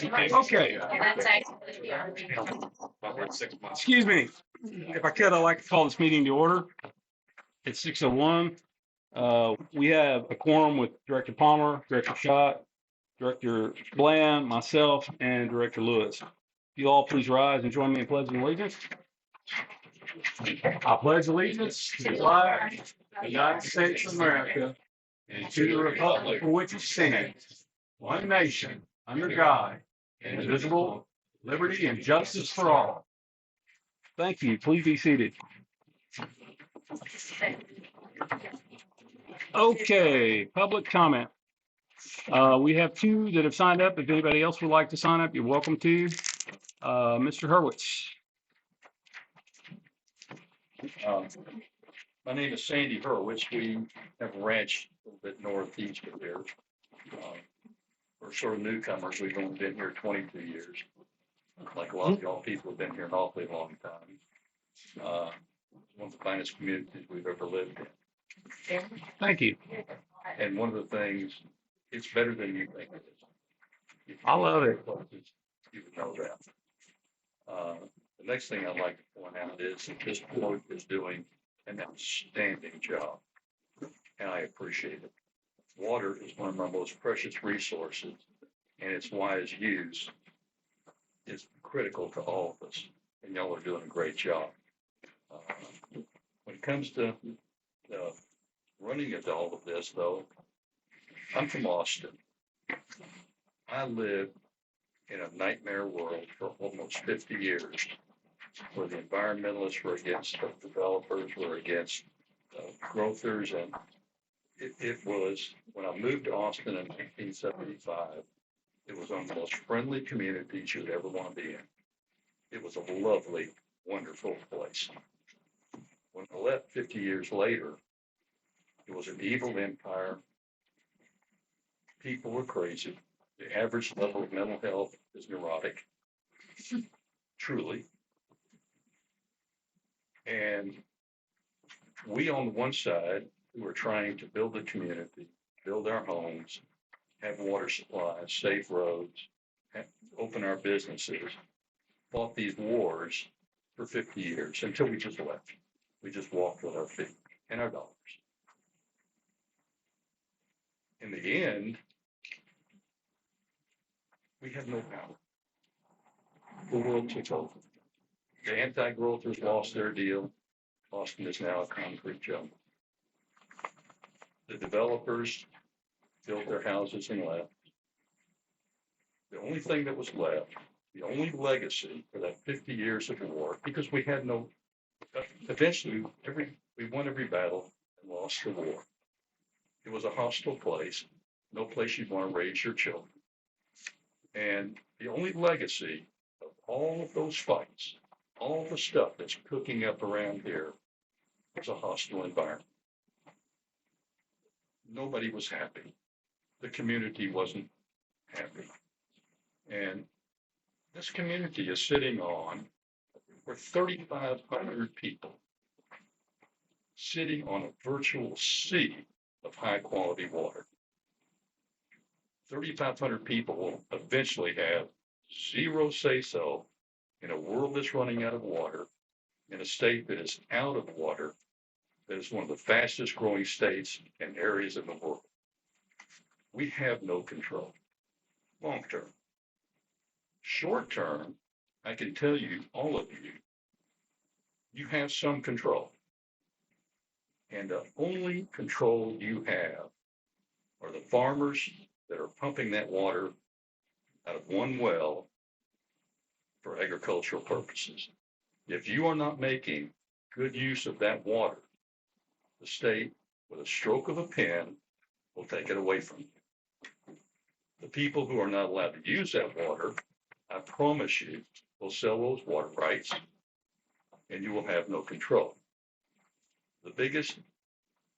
Okay. Excuse me. If I could, I'd like to call this meeting to order. It's 6:01. We have a quorum with Director Palmer, Director Schott, Director Bland, myself, and Director Lewis. You all please rise and join me in pledging allegiance. I pledge allegiance to the flag of the United States of America and to the republic for which it stands, one nation, under God, indivisible, liberty and justice for all. Thank you. Please be seated. Okay, public comment. We have two that have signed up. If anybody else would like to sign up, you're welcome to. Mr. Hurwitz. My name is Sandy Hurwitz. We have a ranch a little bit northeast of here. We're sort of newcomers. We've only been here 22 years. Like a lot of y'all people have been here an awfully long time. One of the finest communities we've ever lived in. Thank you. And one of the things, it's better than you think it is. I love it. You would know that. The next thing I'd like to point out is that this board is doing an outstanding job, and I appreciate it. Water is one of our most precious resources, and its wise use is critical to all of us, and y'all are doing a great job. When it comes to the running of all of this, though, I'm from Austin. I lived in a nightmare world for almost 50 years, where the environmentalists were against the developers, were against growthers, and it was, when I moved to Austin in 1975, it was one of the most friendly communities you'd ever want to be in. It was a lovely, wonderful place. When I left 50 years later, it was an evil empire. People were crazy. The average level of mental health is neurotic, truly. And we, on one side, who were trying to build the community, build our homes, have water supplies, safe roads, open our businesses, fought these wars for 50 years until we just left. We just walked with our feet and our dollars. In the end, we had no power. The world took over. The anti-growthers lost their deal. Austin is now a concrete jungle. The developers built their houses and left. The only thing that was left, the only legacy for that 50 years of war, because we had no, eventually we won every battle and lost the war. It was a hostile place, no place you'd want to raise your children. And the only legacy of all of those fights, all the stuff that's cooking up around here, was a hostile environment. Nobody was happy. The community wasn't happy. And this community is sitting on, for 3,500 people, sitting on a virtual sea of high quality water. 3,500 people will eventually have zero say-so in a world that's running out of water, in a state that is out of water, that is one of the fastest growing states and areas in the world. We have no control. Long term. Short term, I can tell you, all of you, you have some control. And the only control you have are the farmers that are pumping that water out of one well for agricultural purposes. If you are not making good use of that water, the state, with a stroke of a pen, will take it away from you. The people who are not allowed to use that water, I promise you, will sell those water rights, and you will have no control. The biggest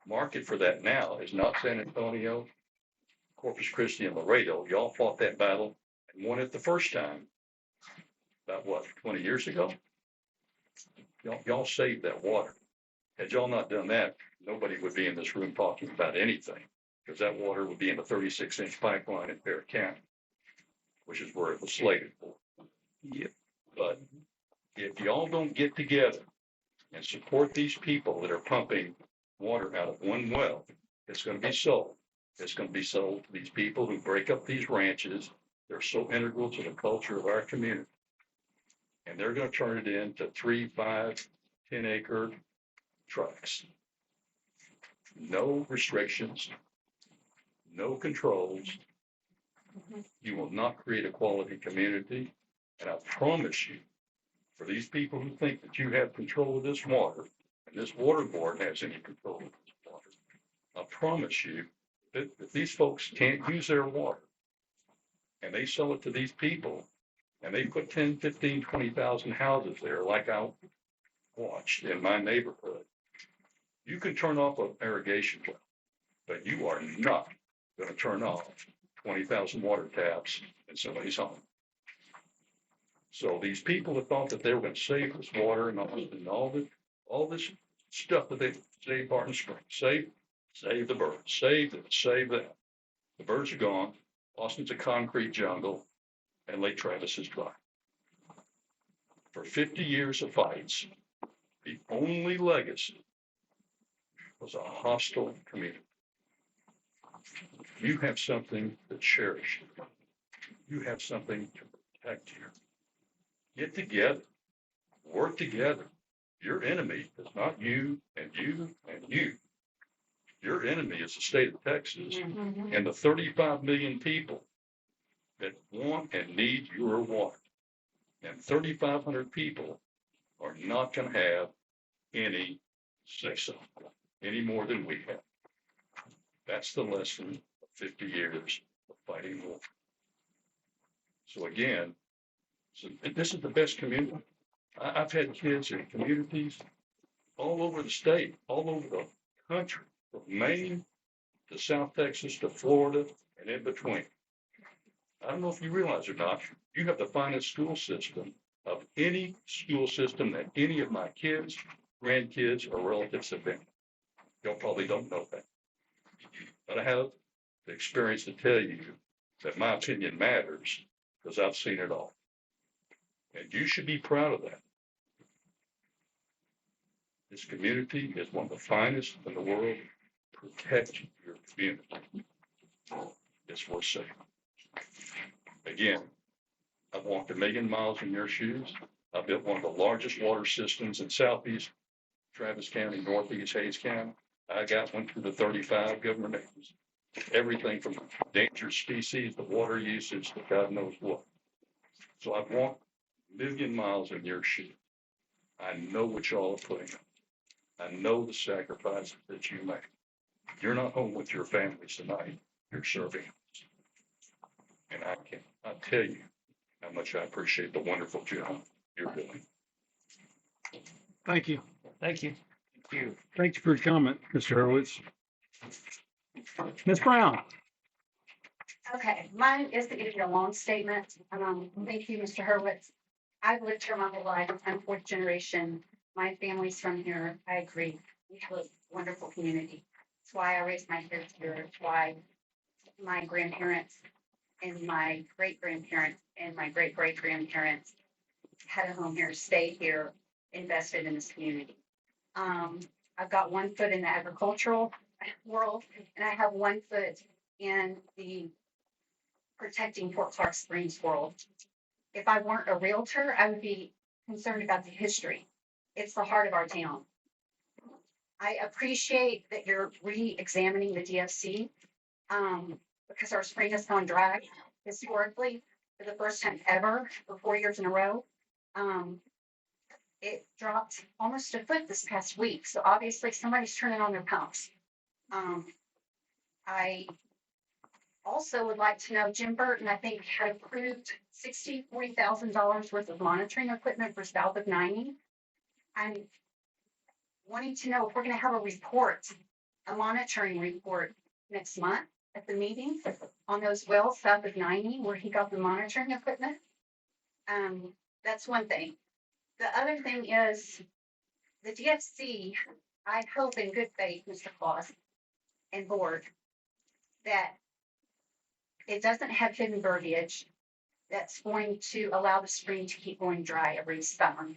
market for that now is not San Antonio, Corpus Christi, and Laredo. Y'all fought that battle and won it the first time, about what, 20 years ago? Y'all saved that water. Had y'all not done that, nobody would be in this room talking about anything, because that water would be in a 36-inch pipeline in Bear County. which is where it was slated for. Yep. But if y'all don't get together and support these people that are pumping water out of one well, it's going to be sold. It's going to be sold to these people who break up these ranches. They're so integral to the culture of our community. And they're going to turn it into 3, 5, 10-acre tracts. No restrictions, no controls. You will not create a quality community. And I promise you, for these people who think that you have control of this water, and this water board has any control of this water, I promise you that if these folks can't use their water and they sell it to these people and they put 10, 15, 20,000 houses there, like I watched in my neighborhood, you can turn off an irrigation well, but you are not going to turn off 20,000 water taps in somebody's home. So these people that thought that they were going to save this water and all this stuff that they save Barton Springs, save the birds, save that. The birds are gone. Austin's a concrete jungle, and Lake Travis is dry. For 50 years of fights, the only legacy was a hostile community. You have something to cherish. You have something to protect here. Get together, work together. Your enemy is not you and you and you. Your enemy is the state of Texas and the 35 million people that want and need your water. And 3,500 people are not going to have any say-so, any more than we have. That's the lesson of 50 years of fighting war. So again, this is the best community. I've had kids in communities all over the state, all over the country, from Maine to South Texas to Florida and in between. I don't know if you realize or not, you have the finest school system of any school system that any of my kids, grandkids, or relatives have been. Y'all probably don't know that. But I have the experience to tell you that my opinion matters because I've seen it all. And you should be proud of that. This community is one of the finest in the world. Protect your community. It's worth saying. Again, I've walked 1 million miles in your shoes. I've built one of the largest water systems in Southeast Travis County, Northeast Hayes County. I got one through the 35 government agencies. Everything from endangered species, the water usage, to God knows what. So I've walked 1 million miles in your shoes. I know what y'all are putting up. I know the sacrifices that you make. You're not home with your families tonight. You're serving. And I tell you how much I appreciate the wonderful job you're doing. Thank you. Thank you. Thank you. Thank you for your comment, Mr. Hurwitz. Ms. Brown. Okay, mine is to give you a long statement. Thank you, Mr. Hurwitz. I've lived here my whole life. I'm fourth generation. My family's from here. I agree. We have a wonderful community. That's why I raised my kids here. It's why my grandparents and my great-grandparents and my great-great-grandparents had a home here, stayed here, invested in this community. I've got 1 foot in the agricultural world, and I have 1 foot in the protecting Fort Clark Springs world. If I weren't a realtor, I would be concerned about the history. It's the heart of our town. I appreciate that you're re-examining the DFC because our spring has gone dry historically for the first time ever for 4 years in a row. It dropped almost a foot this past week. So obviously somebody's turning on their pumps. I also would like to know, Jim Burton, I think, had approved $40,000 worth of monitoring equipment for south of 90. I'm wanting to know if we're going to have a report, a monitoring report next month at the meeting on those wells south of 90 where he got the monitoring equipment. That's one thing. The other thing is the DFC, I hope in good faith, Mr. Claus and board, that it doesn't have hidden verbiage, that's going to allow the spring to keep going dry every summer.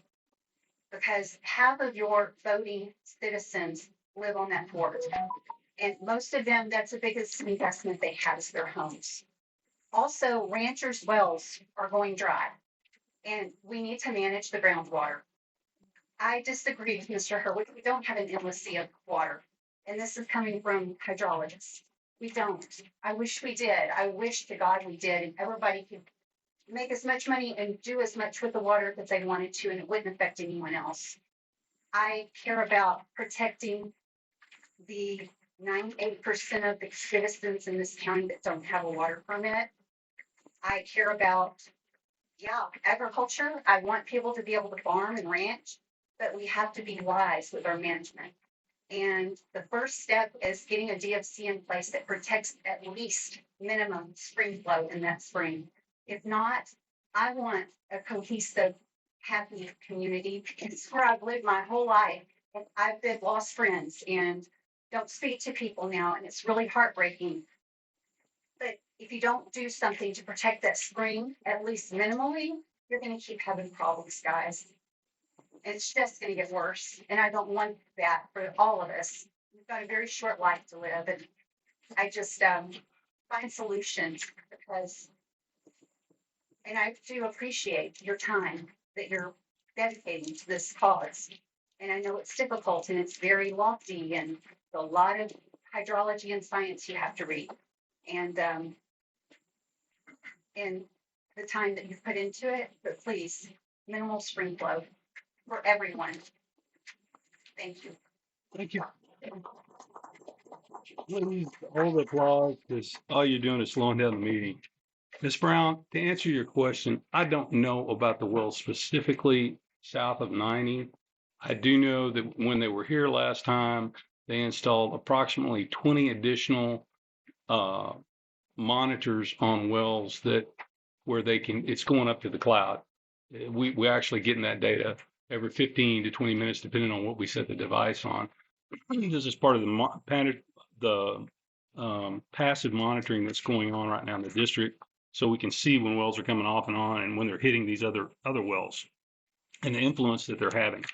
Because half of your voting citizens live on that port. And most of them, that's the biggest investment they have is their homes. Also, ranchers' wells are going dry, and we need to manage the groundwater. I disagree with Mr. Hurwitz. We don't have an endless sea of water. And this is coming from hydrologists. We don't. I wish we did. I wish to God we did, and everybody could make as much money and do as much with the water that they wanted to, and it wouldn't affect anyone else. I care about protecting the 98% of the citizens in this county that don't have a water permit. I care about, agriculture. I want people to be able to farm and ranch, but we have to be wise with our management. And the first step is getting a DFC in place that protects at least minimum spring flow in that spring. If not, I want a cohesive, happy community. It's where I've lived my whole life. And I've been lost friends and don't speak to people now. And it's really heartbreaking. But if you don't do something to protect that spring, at least minimally, you're going to keep having problems, guys. It's just going to get worse. And I don't want that for all of us. We've got a very short life to live. And I just find solutions because, and I do appreciate your time that you're dedicating to this cause. And I know it's difficult and it's very lofty and a lot of hydrology and science you have to read. And the time that you've put into it, but please, minimal spring flow for everyone. Thank you. Thank you. Please hold the applause because all you're doing is slowing down the meeting. Ms. Brown, to answer your question, I don't know about the well specifically south of 90. I do know that when they were here last time, they installed approximately 20 additional monitors on wells where they can, it's going up to the cloud. We actually getting that data every 15 to 20 minutes, depending on what we set the device on. This is part of the passive monitoring that's going on right now in the district, so we can see when wells are coming off and on, and when they're hitting these other wells, and the influence that they're having.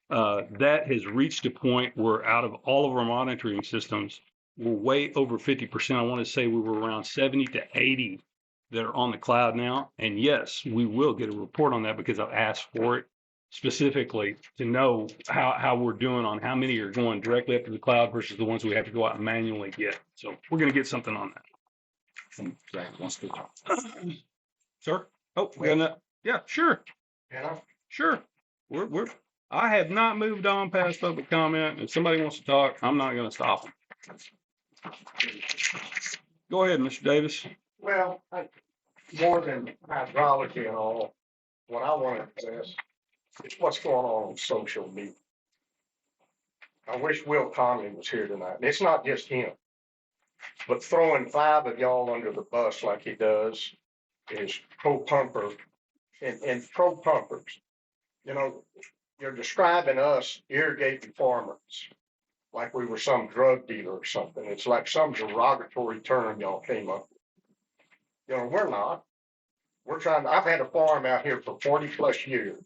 That has reached a point where, out of all of our monitoring systems, we're way over 50%. I want to say we were around 70 to 80 that are on the cloud now. And yes, we will get a report on that because I've asked for it specifically to know how we're doing on how many are going directly up to the cloud versus the ones we have to go out and manually get. So we're going to get something on that. Zach wants to talk. Sir? Oh, we got that. Yeah, sure. Yeah. Sure. I have not moved on past public comment. If somebody wants to talk, I'm not going to stop them. Go ahead, Mr. Davis. Well, more than hydrology and all, what I want to address is what's going on social media. I wish Will Conley was here tonight. And it's not just him, but throwing 5 of y'all under the bus like he does is pro-pumper and pro-pumpers. You know, you're describing us irrigating farmers like we were some drug dealer or something. It's like some derogatory term y'all came up with. You know, we're not. We're trying. I've had a farm out here for 40 plus years,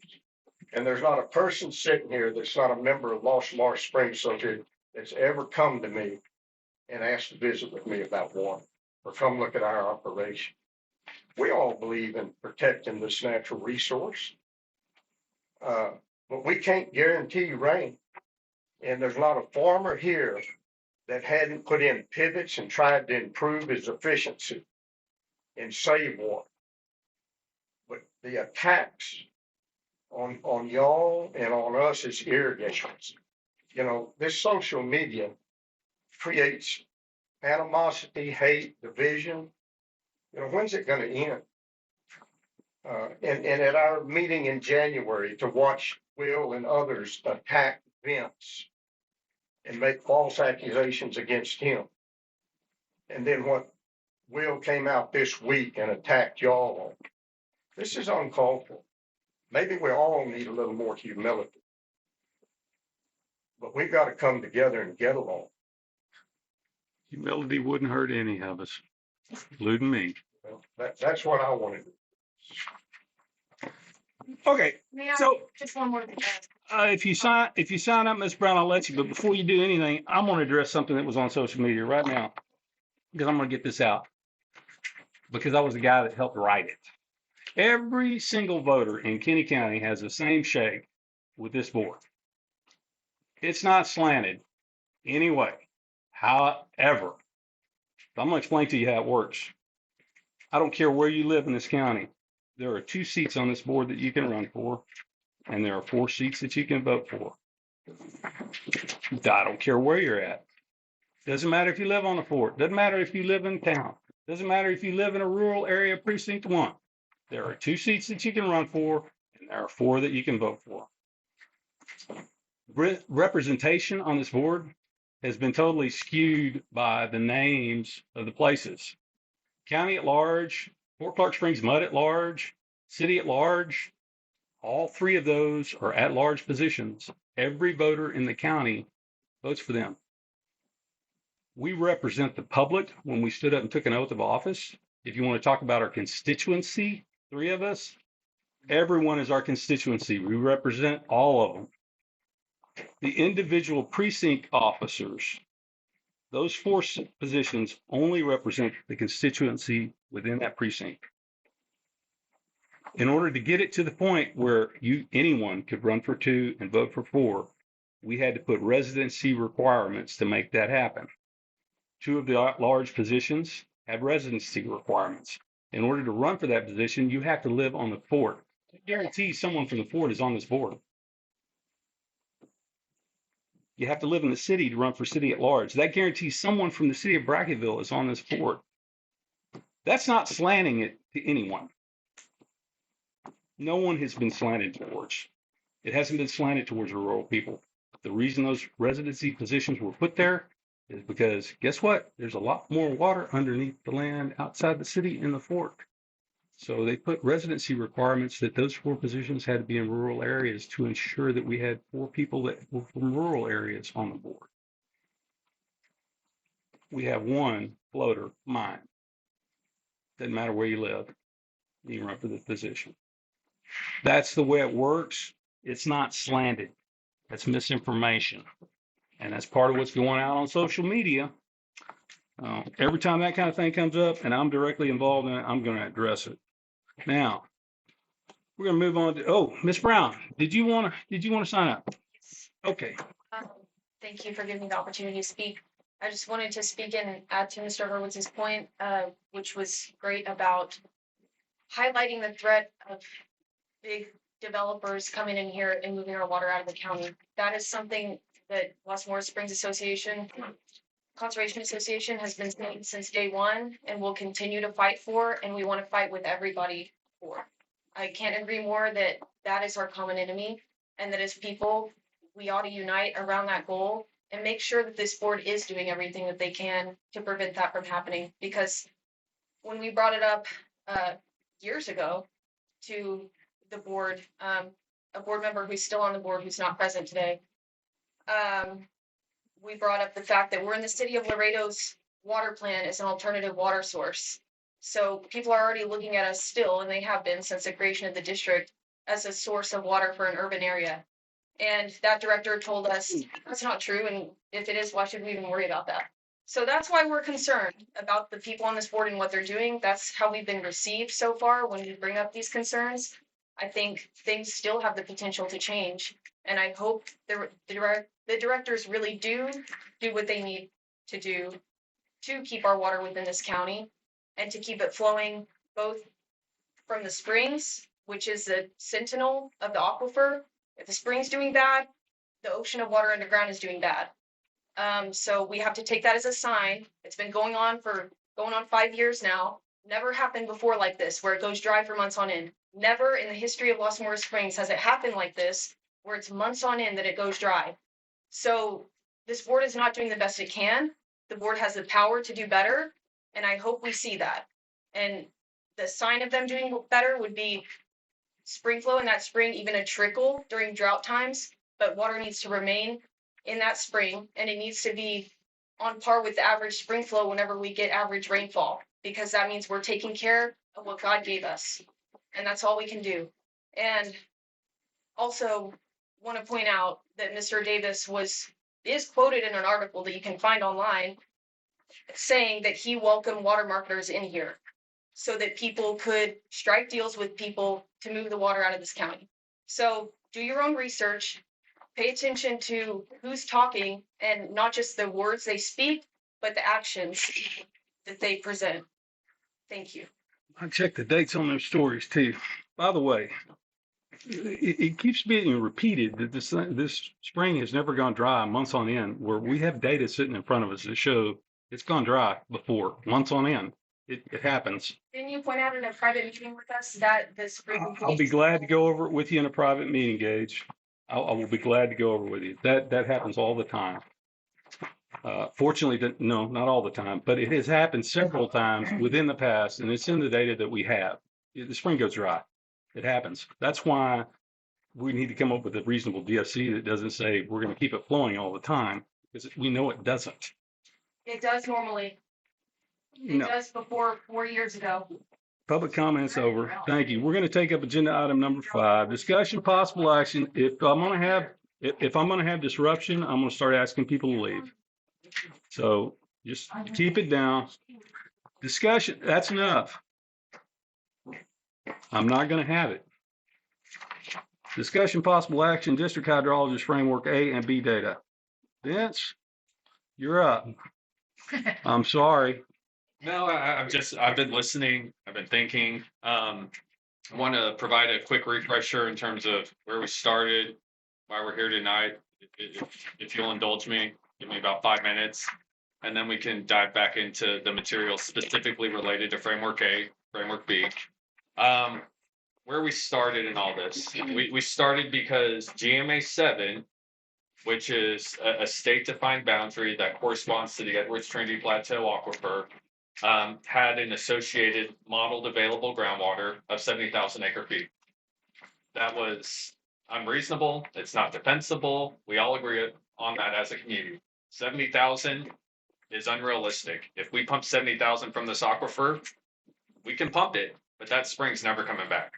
and there's not a person sitting here that's not a member of Lost Marsh Springs Association that's ever come to me and asked to visit with me about water or come look at our operation. We all believe in protecting this natural resource, but we can't guarantee rain. And there's not a farmer here that hadn't put in pivots and tried to improve his efficiency and save water. But the attacks on y'all and on us as irrigators, you know, this social media creates animosity, hate, division. You know, when's it going to end? And at our meeting in January, to watch Will and others attack Vince and make false accusations against him. And then what Will came out this week and attacked y'all. This is uncalled for. Maybe we all need a little more humility. But we've got to come together and get along. Humility wouldn't hurt any of us, including me. Well, that's what I want to do. Okay, May I, so just one more thing. if you sign up, Ms. Brown, I'll let you. But before you do anything, I'm going to address something that was on social media right now because I'm going to get this out because I was the guy that helped write it. Every single voter in Kinney County has the same shake with this board. It's not slanted anyway. However, I'm going to explain to you how it works. I don't care where you live in this county. There are 2 seats on this board that you can run for, and there are 4 seats that you can vote for. I don't care where you're at. Doesn't matter if you live on the fort. Doesn't matter if you live in town. Doesn't matter if you live in a rural area, precinct 1. There are 2 seats that you can run for, and there are 4 that you can vote for. Representation on this board has been totally skewed by the names of the places. County at large, Fort Clark Springs Mud at large, city at large, all 3 of those are at large positions. Every voter in the county votes for them. We represent the public when we stood up and took an oath of office. If you want to talk about our constituency, 3 of us, everyone is our constituency. We represent all of them. The individual precinct officers, those 4 positions only represent the constituency within that precinct. In order to get it to the point where anyone could run for 2 and vote for 4, we had to put residency requirements to make that happen. 2 of the large positions have residency requirements. In order to run for that position, you have to live on the fort. I guarantee someone from the fort is on this board. You have to live in the city to run for city at large. That guarantees someone from the city of Bracketville is on this board. That's not slanting it to anyone. No one has been slanted towards. It hasn't been slanted towards rural people. The reason those residency positions were put there is because guess what? There's a lot more water underneath the land outside the city in the fort. So they put residency requirements that those 4 positions had to be in rural areas to ensure that we had 4 people that were from rural areas on the board. We have 1 floater, mine. Doesn't matter where you live, you can run for this position. That's the way it works. It's not slanted. That's misinformation. And that's part of what's going out on social media. Every time that kind of thing comes up and I'm directly involved in it, I'm going to address it. Now, we're going to move on to, Ms. Brown, did you want to sign up? Okay. Thank you for giving me the opportunity to speak. I just wanted to speak in and add to Mr. Hurwitz's point, which was great about highlighting the threat of big developers coming in here and moving our water out of the county. That is something that Moras Springs Conservation Association has been saying since day 1 and will continue to fight for, and we want to fight with everybody for. I can't agree more that that is our common enemy, and that as people, we ought to unite around that goal and make sure that this board is doing everything that they can to prevent that from happening. Because when we brought it up years ago to the board, a board member who's still on the board who's not present today, we brought up the fact that we're in the city of Laredo's water plan as an alternative water source. So people are already looking at us still, and they have been since the creation of the district, as a source of water for an urban area. And that director told us that's not true, and if it is, why should we even worry about that? So that's why we're concerned about the people on this board and what they're doing. That's how we've been received so far when we bring up these concerns. I think things still have the potential to change, and I hope the directors really do what they need to do to keep our water within this county and to keep it flowing both from the springs, which is the sentinel of the aquifer. If the spring's doing bad, the ocean of water underground is doing bad. So we have to take that as a sign. It's been going on 5 years now. Never happened before like this, where it goes dry for months on end. Never in the history of Moras Springs has it happened like this, where it's months on end that it goes dry. So this board is not doing the best it can. The board has the power to do better, and I hope we see that. And the sign of them doing better would be spring flow in that spring, even a trickle during drought times, but water needs to remain in that spring, and it needs to be on par with the average spring flow whenever we get average rainfall, because that means we're taking care of what God gave us. and that's all we can do. And also want to point out that Mr. Davis is quoted in an article that you can find online saying that he welcomed water marketers in here so that people could strike deals with people to move the water out of this county. So do your own research, pay attention to who's talking and not just the words they speak, but the actions that they present. Thank you. I checked the dates on those stories too. By the way, it keeps being repeated that this spring has never gone dry months on end, where we have data sitting in front of us that show it's gone dry before, months on end. It happens. Can you point out in a private meeting with us that this spring? I'll be glad to go over it with you in a private meeting, Gage. I will be glad to go over with you. That happens all the time. Fortunately, no, not all the time, but it has happened several times within the past, and it's in the data that we have. The spring goes dry. It happens. That's why we need to come up with a reasonable DFC that doesn't say we're going to keep it flowing all the time, because we know it doesn't. It does normally. It No. does before 4 years ago. Public comments over. Thank you. We're going to take up agenda item number 5, discussion possible action. If I'm going to have disruption, I'm going to start asking people to leave. So just keep it down. Discussion, that's enough. I'm not going to have it. Discussion possible action, district hydrologist framework A and B data. Vince, you're up. I'm sorry. No, I've been listening. I've been thinking. I want to provide a quick refresher in terms of where we started, why we're here tonight. If you'll indulge me, give me about 5 minutes, and then we can dive back into the material specifically related to Framework A, Framework B. Where we started in all this, we started because GMA 7, which is a state-defined boundary that corresponds to the Edwards Trinity Plateau Aquifer, had an associated modeled available groundwater of 70,000 acre feet. That was unreasonable. It's not defensible. We all agree on that as a community. 70,000 is unrealistic. If we pump 70,000 from this aquifer, we can pump it, but that spring's never coming back.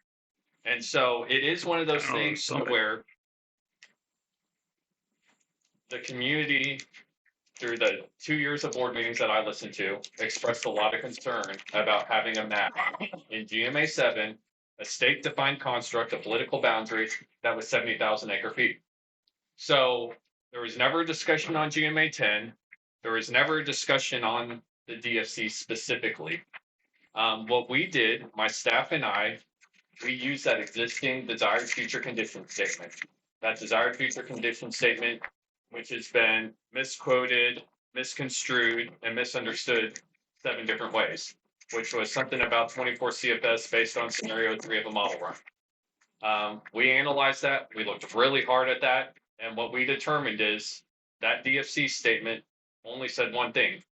And so it is one of those things where the community, through the 2 years of board meetings that I listened to, expressed a lot of concern about having a map in GMA 7, a state-defined construct, a political boundary that was 70,000 acre feet. So there was never a discussion on GMA 10. There was never a discussion on the DFC specifically. What we did, my staff and I, we used that existing desired future condition statement. That desired future condition statement, which has been misquoted, misconstrued, and misunderstood 7 different ways, which was something about 24 CFS based on scenario 3 of a model run. We analyzed that. We looked really hard at that. And what we determined is that DFC statement only said one thing.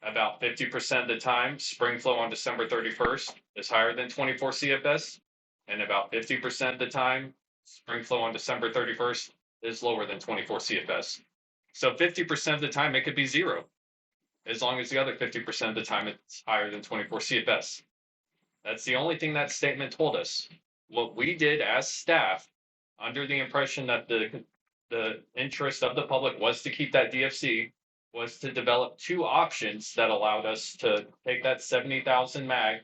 About 50% of the time, spring flow on December 31st is higher than 24 CFS. And about 50% of the time, spring flow on December 31st is lower than 24 CFS. So 50% of the time, it could be 0, as long as the other 50% of the time it's higher than 24 CFS. That's the only thing that statement told us. What we did as staff, under the impression that the interest of the public was to keep that DFC, was to develop 2 options that allowed us to take that 70,000 mag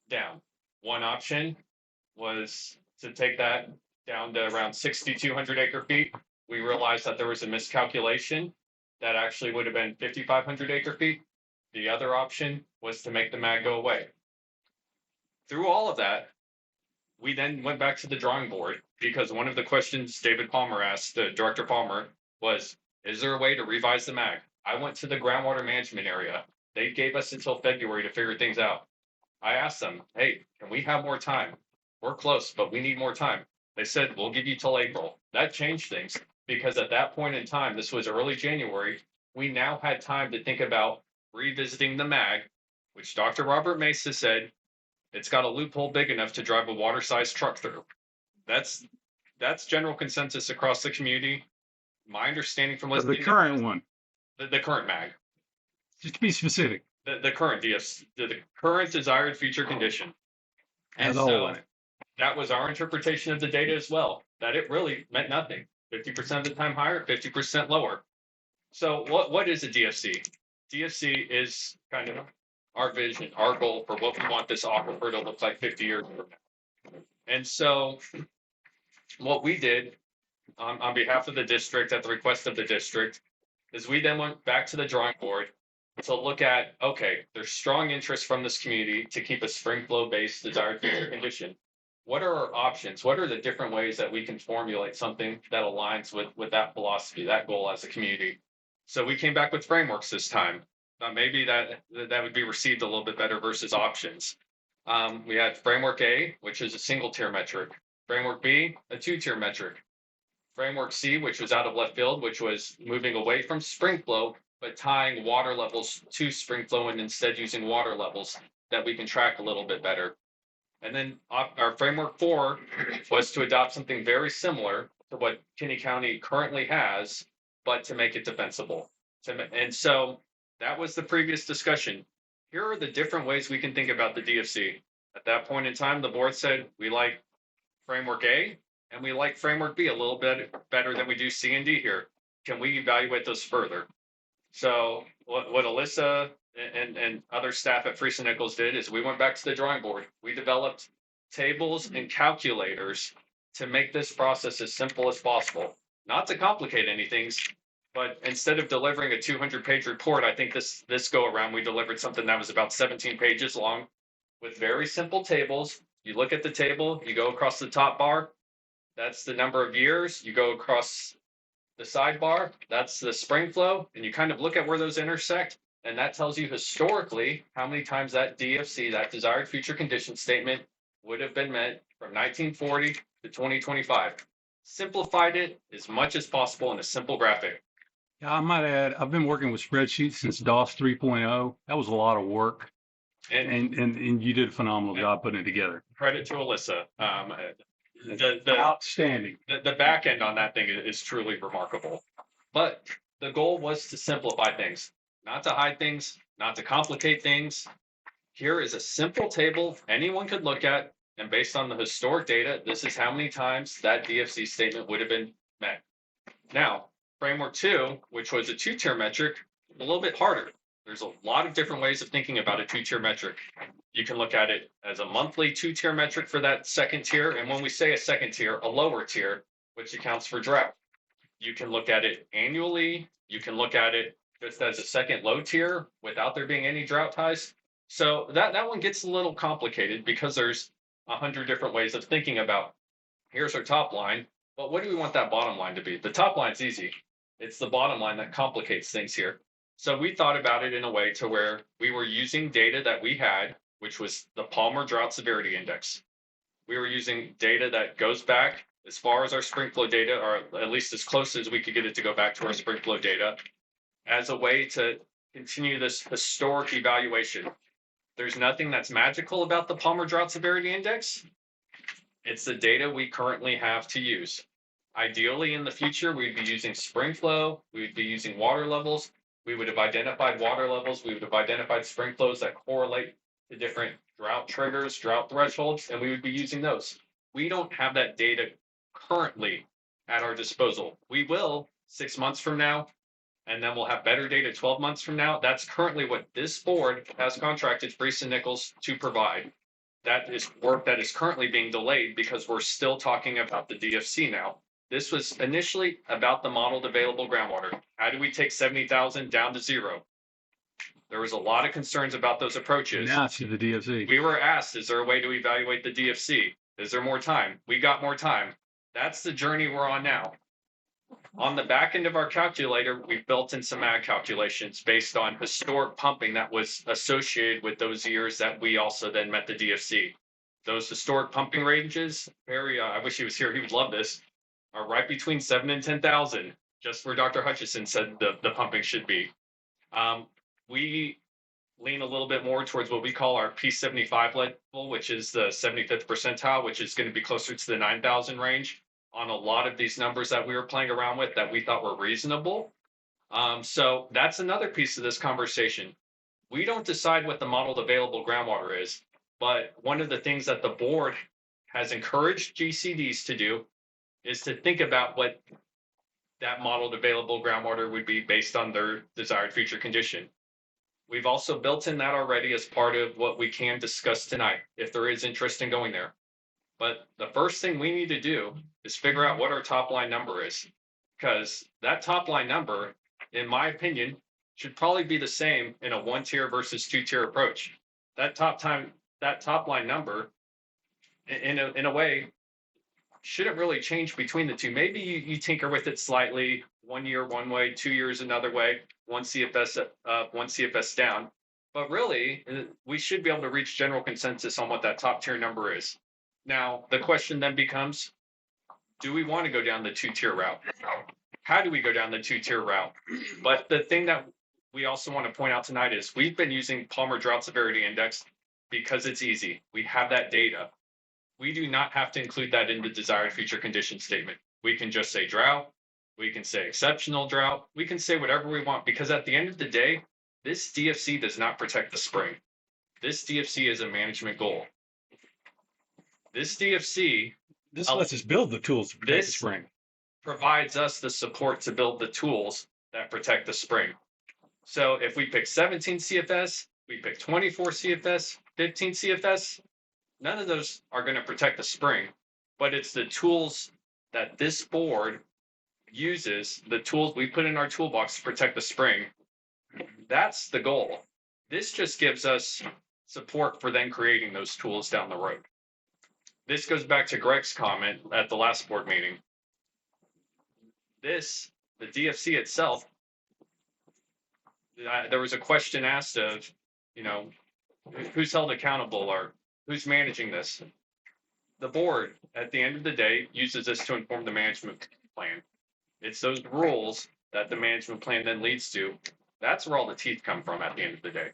down. One option was to take that down to around 6,200 acre feet. We realized that there was a miscalculation that actually would have been 5,500 acre feet. The other option was to make the mag go away. Through all of that, we then went back to the drawing board, because one of the questions David Palmer asked, Director Palmer, was, is there a way to revise the mag? I went to the groundwater management area. They gave us until February to figure things out. I asked them, hey, can we have more time? We're close, but we need more time. They said, we'll give you till April. That changed things, because at that point in time, this was early January, we now had time to think about revisiting the mag, which Dr. Robert Mesa said, it's got a loophole big enough to drive a water-sized truck through. That's general consensus across the community. My understanding from listening The current one, the current mag, just to be specific. the current DFC, the current desired future condition. And Has a hole so in it. that was our interpretation of the data as well, that it really meant nothing. 50% of the time higher, 50% lower. So what is a DFC? DFC is kind of our vision, our goal for what we want this aquifer to look like 50 years from now. And so what we did on behalf of the district, at the request of the district, is we then went back to the drawing board to look at, okay, there's strong interest from this community to keep a spring flow based desired future condition. What are our options? What are the different ways that we can formulate something that aligns with that philosophy, that goal as a community? So we came back with frameworks this time. Maybe that would be received a little bit better versus options. We had framework A, which is a single tier metric. Framework B, a 2-tier metric. Framework C, which was out of left field, which was moving away from spring flow, but tying water levels to spring flow and instead using water levels that we can track a little bit better. And then our framework 4 was to adopt something very similar to what Kinney County currently has, but to make it defensible. And so that was the previous discussion. Here are the different ways we can think about the DFC. At that point in time, the board said we like framework A and we like framework B a little bit better than we do C and D here. Can we evaluate those further? So what Alyssa and other staff at Freese and Nichols did is we went back to the drawing board. We developed tables and calculators to make this process as simple as possible, not to complicate anything, but instead of delivering a 200-page report, I think this go around, we delivered something that was about 17 pages long with very simple tables. You look at the table, you go across the top bar, that's the number of years. You go across the sidebar, that's the spring flow, and you kind of look at where those intersect, and that tells you historically how many times that DFC, that desired future condition statement, would have been met from 1940 to 2025. Simplified it as much as possible in a simple graphic. Yeah, I might add, I've been working with spreadsheets since DOS 3.0. That was a lot of work, And and you did a phenomenal job putting it together. credit to Alyssa. The Outstanding. the back end on that thing is truly remarkable. But the goal was to simplify things, not to hide things, not to complicate things. Here is a simple table anyone could look at, and based on the historic data, this is how many times that DFC statement would have been met. Now, framework 2, which was a 2-tier metric, a little bit harder. There's a lot of different ways of thinking about a 2-tier metric. You can look at it as a monthly 2-tier metric for that second tier. And when we say a second tier, a lower tier, which accounts for drought. You can look at it annually. You can look at it just as a second low tier without there being any drought ties. So that one gets a little complicated because there's 100 different ways of thinking about, here's our top line, but what do we want that bottom line to be? The top line's easy. It's the bottom line that complicates things here. So we thought about it in a way to where we were using data that we had, which was the Palmer Drought Severity Index. We were using data that goes back as far as our spring flow data, or at least as close as we could get it to go back to our spring flow data, as a way to continue this historic evaluation. There's nothing that's magical about the Palmer Drought Severity Index. It's the data we currently have to use. Ideally, in the future, we'd be using spring flow, we'd be using water levels. We would have identified water levels. We would have identified spring flows that correlate to different drought triggers, drought thresholds, and we would be using those. We don't have that data currently at our disposal. We will 6 months from now, and then we'll have better data 12 months from now. That's currently what this board has contracted Freese and Nichols to provide. That is work that is currently being delayed because we're still talking about the DFC now. This was initially about the modeled available groundwater. How do we take 70,000 down to 0? There was a lot of concerns about those approaches. Now it's to the DFC. We were asked, is there a way to evaluate the DFC? Is there more time? We got more time. That's the journey we're on now. On the back end of our calculator, we've built in some ag calculations based on historic pumping that was associated with those years that we also then met the DFC. Those historic pumping ranges, I wish he was here, he would love this, are right between 7 and 10,000, just where Dr. Hutchison said the pumping should be. We lean a little bit more towards what we call our P75 level, which is the 75th percentile, which is going to be closer to the 9,000 range on a lot of these numbers that we were playing around with that we thought were reasonable. So that's another piece of this conversation. We don't decide what the modeled available groundwater is. But one of the things that the board has encouraged GCDs to do is to think about what that modeled available groundwater would be based on their desired future condition. We've also built in that already as part of what we can discuss tonight, if there is interest in going there. But the first thing we need to do is figure out what our top line number is, because that top line number, in my opinion, should probably be the same in a 1-tier versus 2-tier approach. That top line number, in a way, shouldn't really change between the two. Maybe you tinker with it slightly, 1 year one way, 2 years another way, one CFS up, one CFS down. But really, we should be able to reach general consensus on what that top tier number is. Now, the question then becomes, do we want to go down the 2-tier route? How do we go down the 2-tier route? But the thing that we also want to point out tonight is we've been using Palmer Drought Severity Index because it's easy. We have that data. We do not have to include that in the desired future condition statement. We can just say drought. We can say exceptional drought. We can say whatever we want, because at the end of the day, this DFC does not protect the spring. This DFC is a management goal. This DFC This lets us build the tools to protect the This- spring. provides us the support to build the tools that protect the spring. So if we pick 17 CFS, we pick 24 CFS, 15 CFS, none of those are going to protect the spring, but it's the tools that this board uses, the tools we put in our toolbox to protect the spring. That's the goal. This just gives us support for then creating those tools down the road. This goes back to Greg's comment at the last board meeting. The DFC itself, there was a question asked of, who's held accountable or who's managing this? The board, at the end of the day, uses this to inform the management plan. It's those rules that the management plan then leads to. That's where all the teeth come from at the end of the day.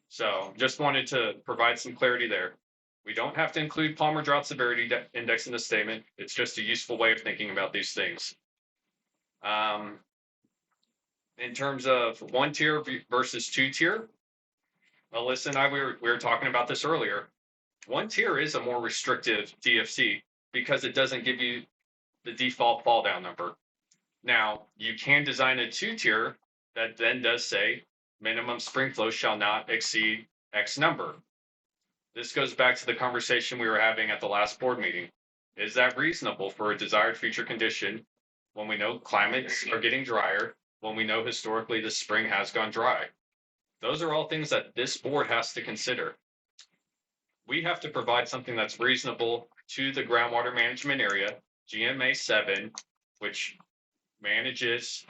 So just wanted to provide some clarity there. We don't have to include Palmer Drought Severity Index in the statement. It's just a useful way of thinking about these things. In terms of 1-tier versus 2-tier, Alyssa and I, we were talking about this earlier. 1-tier is a more restrictive DFC because it doesn't give you the default fall down number. Now, you can design a 2-tier that then does say minimum spring flow shall not exceed X number. This goes back to the conversation we were having at the last board meeting. Is that reasonable for a desired future condition when we know climates are getting drier, when we know historically the spring has gone dry? Those are all things that this board has to consider. We have to provide something that's reasonable to the groundwater management area, GMA 7, which manages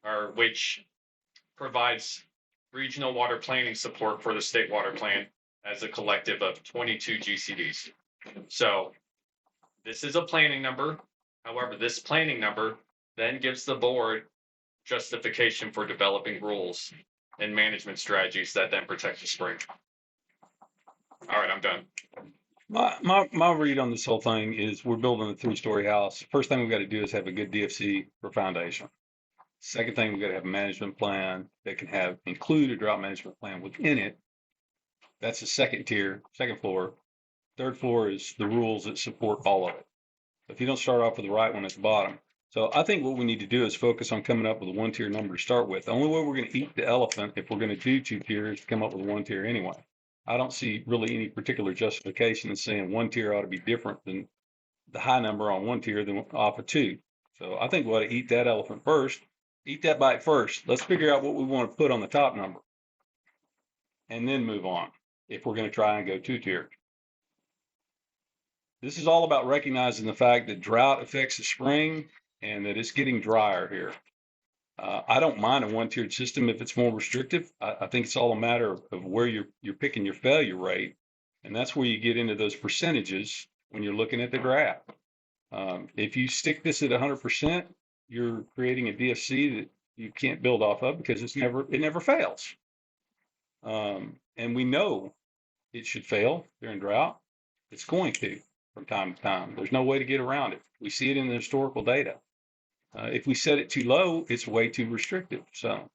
or which provides regional water planning support for the state water plan as a collective of 22 GCDs. So this is a planning number. However, this planning number then gives the board justification for developing rules and management strategies that then protect the spring. All right, I'm done. My read on this whole thing is we're building a 3-story house. First thing we've got to do is have a good DFC for foundation. Second thing, we've got to have a management plan that can include a drought management plan within it. That's the second tier, second floor. Third floor is the rules that support all of it. If you don't start off with the right one at the bottom. So I think what we need to do is focus on coming up with a 1-tier number to start with. The only way we're going to eat the elephant if we're going to do 2 tiers is to come up with a 1-tier anyway. I don't see really any particular justification in saying 1-tier ought to be different than the high number on 1-tier than off of 2. So I think we ought to eat that elephant first, eat that bite first. Let's figure out what we want to put on the top number and then move on if we're going to try and go 2-tier. This is all about recognizing the fact that drought affects the spring and that it's getting drier here. I don't mind a 1-tiered system if it's more restrictive. I think it's all a matter of where you're picking your failure rate. And that's where you get into those percentages when you're looking at the graph. If you stick this at 100%, you're creating a DFC that you can't build off of because it never fails. And we know it should fail during drought. It's going to from time to time. There's no way to get around it. We see it in the historical data. If we set it too low, it's way too restrictive. So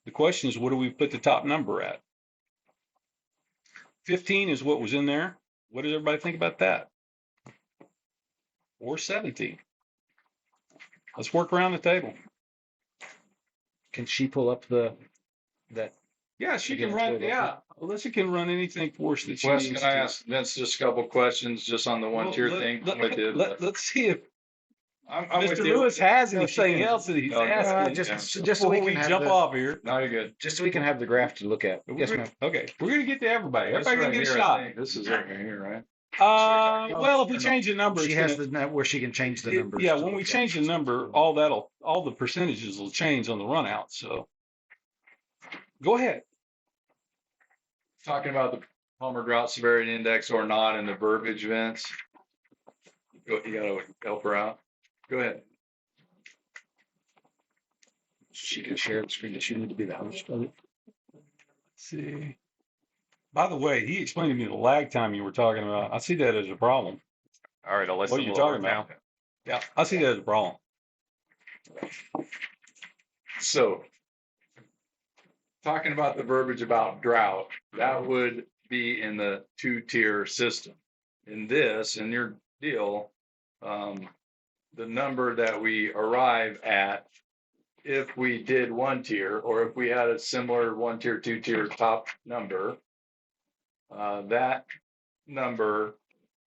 the question is, what do we put the top number at? 15 is what was in there. What does everybody think about that? Or 17? Let's work around the table. Can she pull up that? Yeah, she can Again, run. it's really Yeah, Alyssa can run anything for us that she Wes, needs can I to. ask Vince just a couple questions just on the one tier thing? I'm with you. Let's see if I'm with Mr. you. Lewis has No, she anything can- else that he's No, asking. just so before we we can have jump the, off here. No, you're good. just so we can have the graph to look at. Yes, ma'am. Okay, we're gonna get to everybody. This Everybody gonna right get a here, I shot. think. This is it right here, right? Well, if we change the number, She it's has gonna, the net where she can change the it- numbers. yeah, to when we look at. change the number, all the percentages will change on the run out. So go ahead. Talking about the Palmer Drought Severity Index or not in the verbiage, Vince. You gotta help her out. Go ahead. She can share the screen. Does she need to be the host of it? Let's see. By the way, he explained to me the lag time you were talking about. I see that as a problem. All right, Alyssa, What are you will talking work now. about? Yeah, I see that as a problem. So, talking about the verbiage about drought, that would be in the 2-tier system. In this, in your deal, the number that we arrive at, if we did 1 tier, or if we had a similar 1 tier, 2-tier top number, that number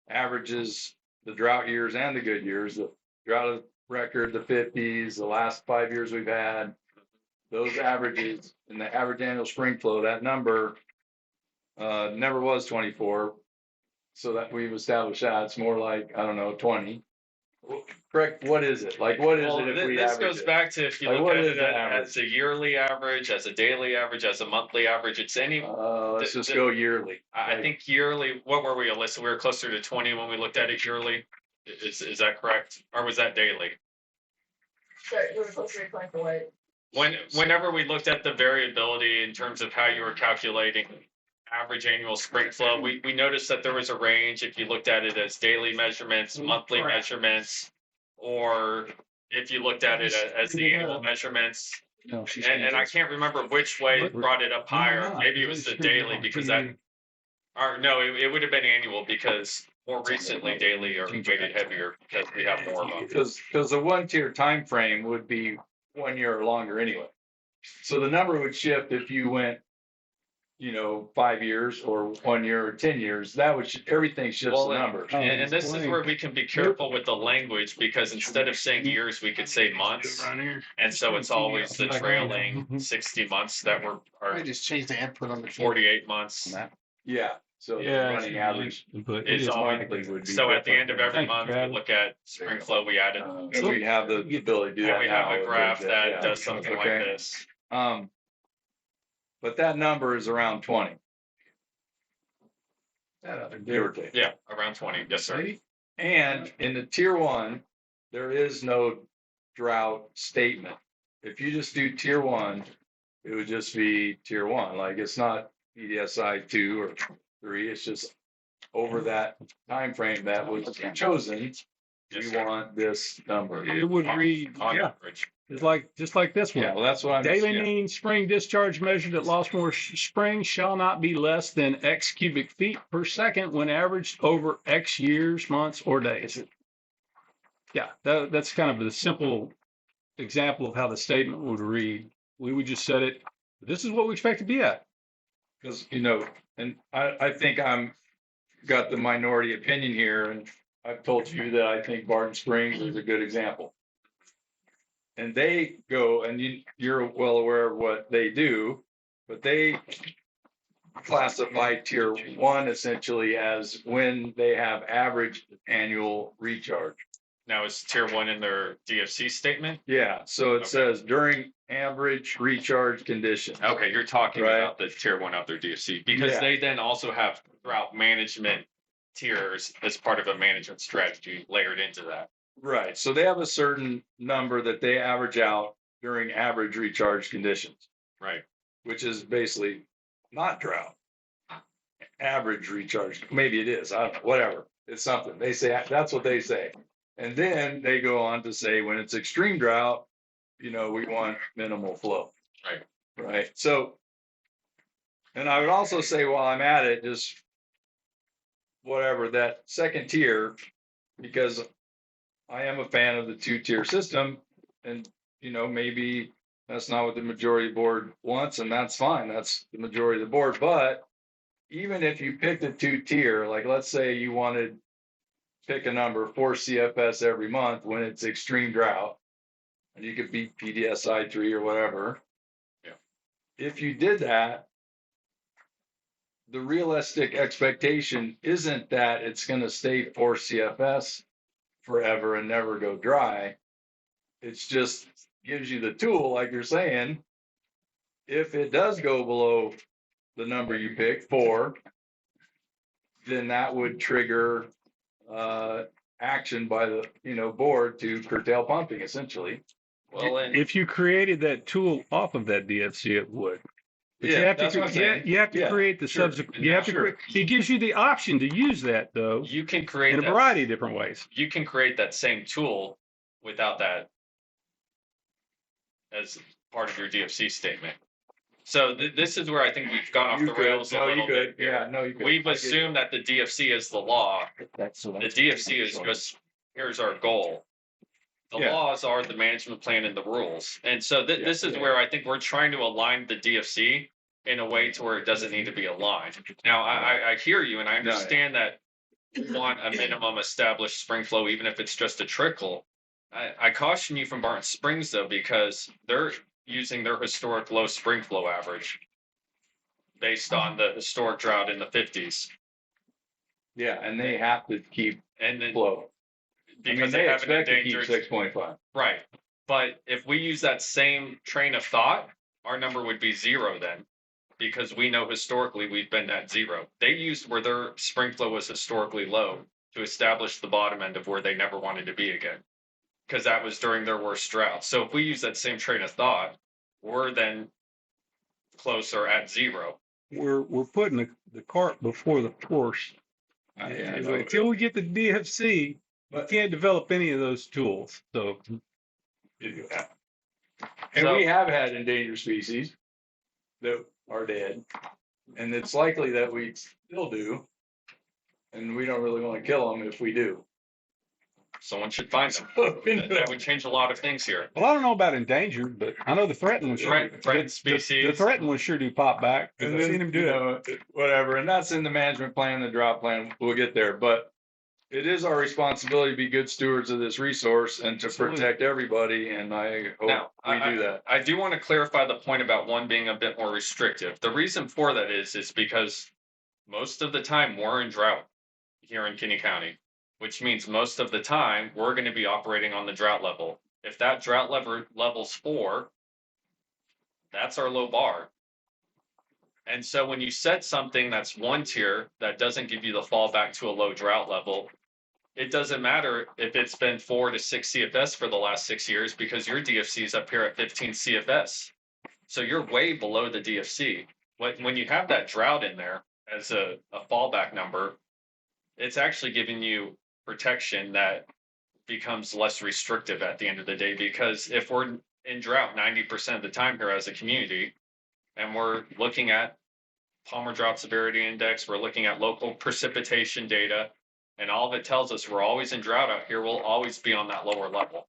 averages the drought years and the good years, the drought record, the 50s, the last 5 years we've had, those averages and the average annual spring flow, that number never was 24. So that we've established that it's more like, I don't know, 20. Correct. What is it? Like, what is Well, it if we this average goes it? back to if you Like, look what at is it the average? as a yearly average, as a daily average, as a monthly average, it's any, Let's just go yearly. I think yearly, what were we, Alyssa? We were closer to 20 when we looked at it yearly. Is that correct? Or was that daily? Whenever we looked at the variability in terms of how you were calculating average annual spring flow, we noticed that there was a range if you looked at it as daily measurements, monthly measurements, or if you looked at it as the annual measurements. No, she's. And I can't remember which way it brought it up higher. Maybe it was the daily because that, or no, it would have been annual because more recently daily are weighted heavier because we have more of them. Because the 1 tier time frame would be 1 year or longer anyway. So the number would shift if you went, 5 years or 1 year or 10 years. That would everything shifts Well, the numbers. And this is where we can be careful with the language because instead of saying years, we could say months. And so it's always the trailing 60 months that were, I or just changed the input on the. 48 months. Yeah. So the Yeah, running average It's always, would be so at the end of every Thank you, month, we Brad. look at spring flow, we added, and we have the ability to do that. and we have now a with graph the- that yeah. does something like Okay. this. But that number is around 20. Give or take. Yeah, around 20. Yes, sir. And in the tier 1, there is no drought statement. If you just do tier 1, it would just be tier 1. Like it's not EDSI 2 or 3. It's just over that time frame that was chosen. Yes, We sir. want this number. It would read, On yeah, average. just like this one. Yeah, well, that's what I'm. Daily yeah. mean spring discharge measured at Lossmore Spring shall not be less than X cubic feet per second when averaged over X years, months, or days. Yeah, that's kind of the simple example of how the statement would read. We would just set it, this is what we expect to be at. Because, and I think got the minority opinion here, and I've told you that I think Barton Springs is a good example. And they go, and you're well aware of what they do, but they classify tier 1 essentially as when they have average annual recharge. Now is tier 1 in their DFC statement? Yeah, so it Okay. says during average recharge conditions. Okay, you're talking Right. about the tier 1 of their DFC because Yeah. they then also have drought management tiers as part of a management strategy layered into that. Right, so they have a certain number that they average out during average recharge conditions, Right. which is basically not drought. Average recharge, maybe it is, I don't know, whatever, it's something, they say, that's what they say. And then they go on to say, when it's extreme drought, we want minimal flow. Right. Right, so, and I would also say while I'm at it, just whatever, that second tier, because I am a fan of the two-tier system, and, you know, maybe that's not what the majority board wants, and that's fine, that's the majority of the board, but even if you picked a two-tier, like, let's say you wanted, pick a number, 4 CFS every month when it's extreme drought, and you could beat PDSI 3 or whatever. Yeah. If you did that, the realistic expectation isn't that it's going to stay 4 CFS forever and never go dry. It's just gives you the tool, like you're saying. If it does go below the number you picked, 4, then that would trigger action by the board to curtail pumping, essentially. Well, and If you created that tool off of that DFC, it would. But Yeah, you have that's to, what I'm saying. you have to Yeah, create the sure. subsequent, you have to Sure. create, it gives you the option to use that though, you can create in a that, variety of different ways. you can create that same tool without that as part of your DFC statement. So this is where I think we've gone off You the could. rails a No, you little could. bit here. Yeah, no, you could. We've I get it. assumed that the DFC is the law. That's so The that's- DFC is just, here's our goal. The Yeah. laws are the management plan and the rules. And so Yeah, this is yeah. where I think we're trying to align the DFC in a way to where it doesn't need to be aligned. Now, I hear you and I No, yeah. understand that you want a minimum established spring flow, even if it's just a trickle. I caution you from Barton Springs though, because they're using their historic low spring flow average based on the historic drought in the 50s. Yeah, and they have to keep And then flow. because they they have an expect to keep endangered 6.5. right. But if we use that same train of thought, our number would be 0 then, because we know historically we've been at 0. They used where their spring flow was historically low to establish the bottom end of where they never wanted to be again, because that was during their worst drought. So if we use that same train of thought, we're then closer at 0. We're putting the cart before the horse. Yeah, I And know. until we get the DFC, we can't develop any of those tools. So And So- we have had endangered species that are dead, and it's likely that we still do. And we don't really want to kill them if we do. Someone should find them. That would change a lot of things here. well, I don't know about endangered, but I know the threatened ones. Threatened The species. threatened ones sure do pop back. 'Cause And I've then, seen them do it. whatever, and that's in the management plan, the drought plan, we'll get there, but it is our responsibility to be good stewards of this resource and to Absolutely. protect everybody, and I hope Now, we do that. I do want to clarify the point about one being a bit more restrictive. The reason for that is because most of the time we're in drought here in Kinney County, which means most of the time we're going to be operating on the drought level. If that drought level's 4, that's our low bar. And so when you set something that's 1 tier that doesn't give you the fallback to a low drought level, it doesn't matter if it's been 4 to 6 CFS for the last 6 years, because your DFC is up here at 15 CFS. So you're way below the DFC. When you have that drought in there as a fallback number, it's actually giving you protection that becomes less restrictive at the end of the day. Because if we're in drought 90% of the time here as a community, and we're looking at Palmer Drought Severity Index, we're looking at local precipitation data, and all of it tells us we're always in drought out here, we'll always be on that lower level.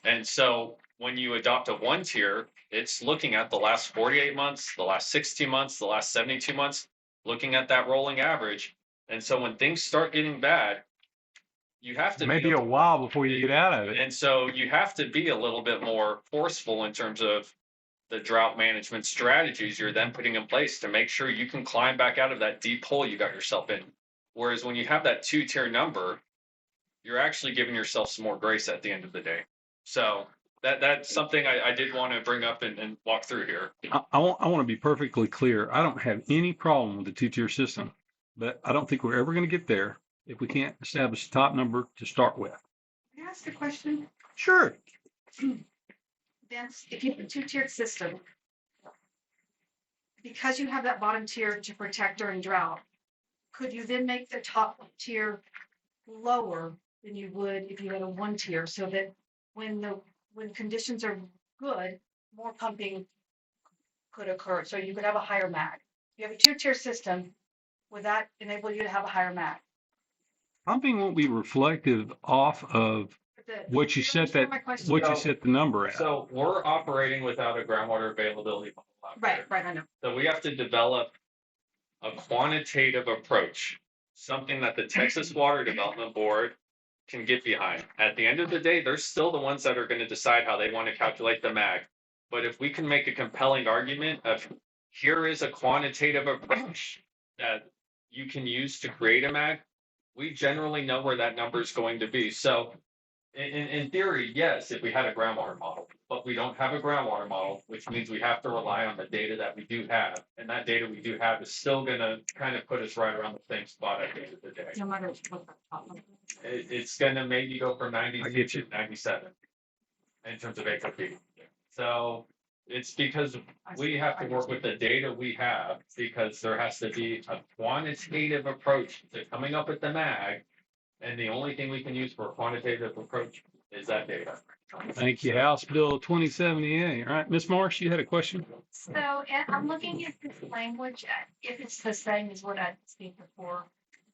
And so when you adopt a 1 tier, it's looking at the last 48 months, the last 60 months, the last 72 months, looking at that rolling average. And so when things start getting bad, you have to Maybe a while before you get out of it. and so you have to be a little bit more forceful in terms of the drought management strategies you're then putting in place to make sure you can climb back out of that deep hole you got yourself in. Whereas when you have that 2-tier number, you're actually giving yourself some more grace at the end of the day. So that's something I did want to bring up and walk through here. I want to be perfectly clear. I don't have any problem with the 2-tier system, but I don't think we're ever going to get there if we can't establish the top number to start with. Can I ask a question? Sure. Vince, if you have a 2-tiered system, because you have that bottom tier to protect during drought, could you then make the top tier lower than you would if you had a 1 tier, so that when conditions are good, more pumping could occur, so you could have a higher MAG? You have a 2-tier system, would that enable you to have a higher MAG? Pumping won't be reflective off of what you set that, what you set the number at. So we're operating without a groundwater availability model out there. Right, I know. So we have to develop a quantitative approach, something that the Texas Water Development Board can get behind. At the end of the day, they're still the ones that are going to decide how they want to calculate the MAG. But if we can make a compelling argument of here is a quantitative approach that you can use to create a MAG, we generally know where that number is going to be. So in theory, yes, if we had a groundwater model, but we don't have a groundwater model, which means we have to rely on the data that we do have. And that data we do have is still going to kind of put us right around the same spot at the end of the day. No matter what the top number is. It's going to maybe go from I 92 get you. to 97 in terms of acre feet. So it's because we have to work with the data we have, because there has to be a quantitative approach to coming up with the MAG. And the only thing we can use for a quantitative approach is that data. Thank you. House Bill 2078. All right, Ms. Marsh, you had a question? So I'm looking at this language, if it's the same as what I seen before.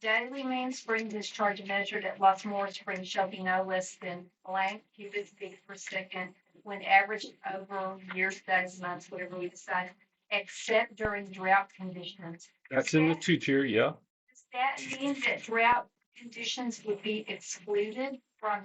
Daily mean spring discharge measured at Los Moras Springs shall be no less than blank cubic feet per second when averaged over years, days, months, whatever we decide, except during drought conditions. That's in the 2-tier, yeah. Does that mean that drought conditions would be excluded from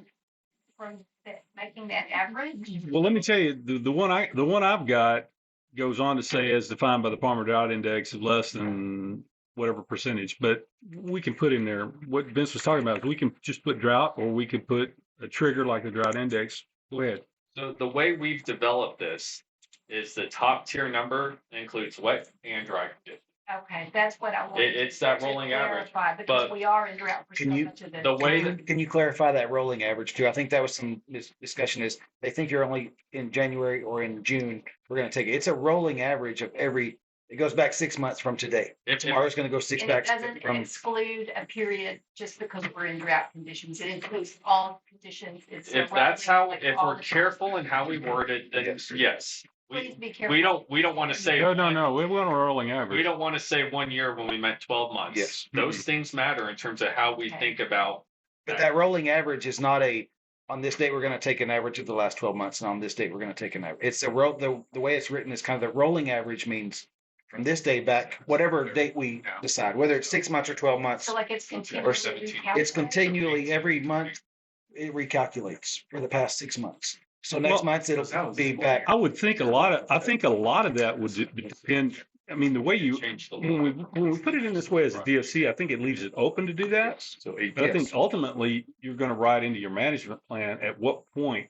making that average? Well, let me tell you, the one I've got goes on to say as defined by the Palmer Drought Index of less than whatever percentage, but we can put in there what Vince was talking about. We can just put drought, or we could put a trigger like the drought index. Go ahead. So the way we've developed this is the top tier number includes wet and dry conditions. Okay, that's what I wanted. It's that to rolling average, clarify, Because but we are in drought for so Can you- much of this. The way that Can you clarify that rolling average too? I think that was some discussion is they think you're only in January or in June. We're going to take it. It's a rolling average of it goes back 6 months from today. if Tomorrow's going to go six And it back doesn't from. exclude a period just because we're in drought conditions. It includes all conditions. It's a if that's rolling, how, like if all we're the time. careful in how we word it, then yes. Please be We careful. we don't want to say. No. We want a rolling We average. don't want to say 1 year when we meant 12 months. Yes. Those things matter in terms of how we Okay. think about. But that rolling average is not on this date, we're going to take an average of the last 12 months. And on this date, we're going to take an average. It's the way it's written is kind of the rolling average means from this day back, whatever date we decide, whether it's 6 months or 12 months, So like it's continually 17. it's recalculated. continually every month, it recalculates for the past 6 months. So next Well, month, it'll be back. I would think a lot of that would depend. I mean, the way you, Change the law. when we put it in this way as a DOC, I think it leaves it open to do that. So But I think ultimately you're going to write into your management plan, at what point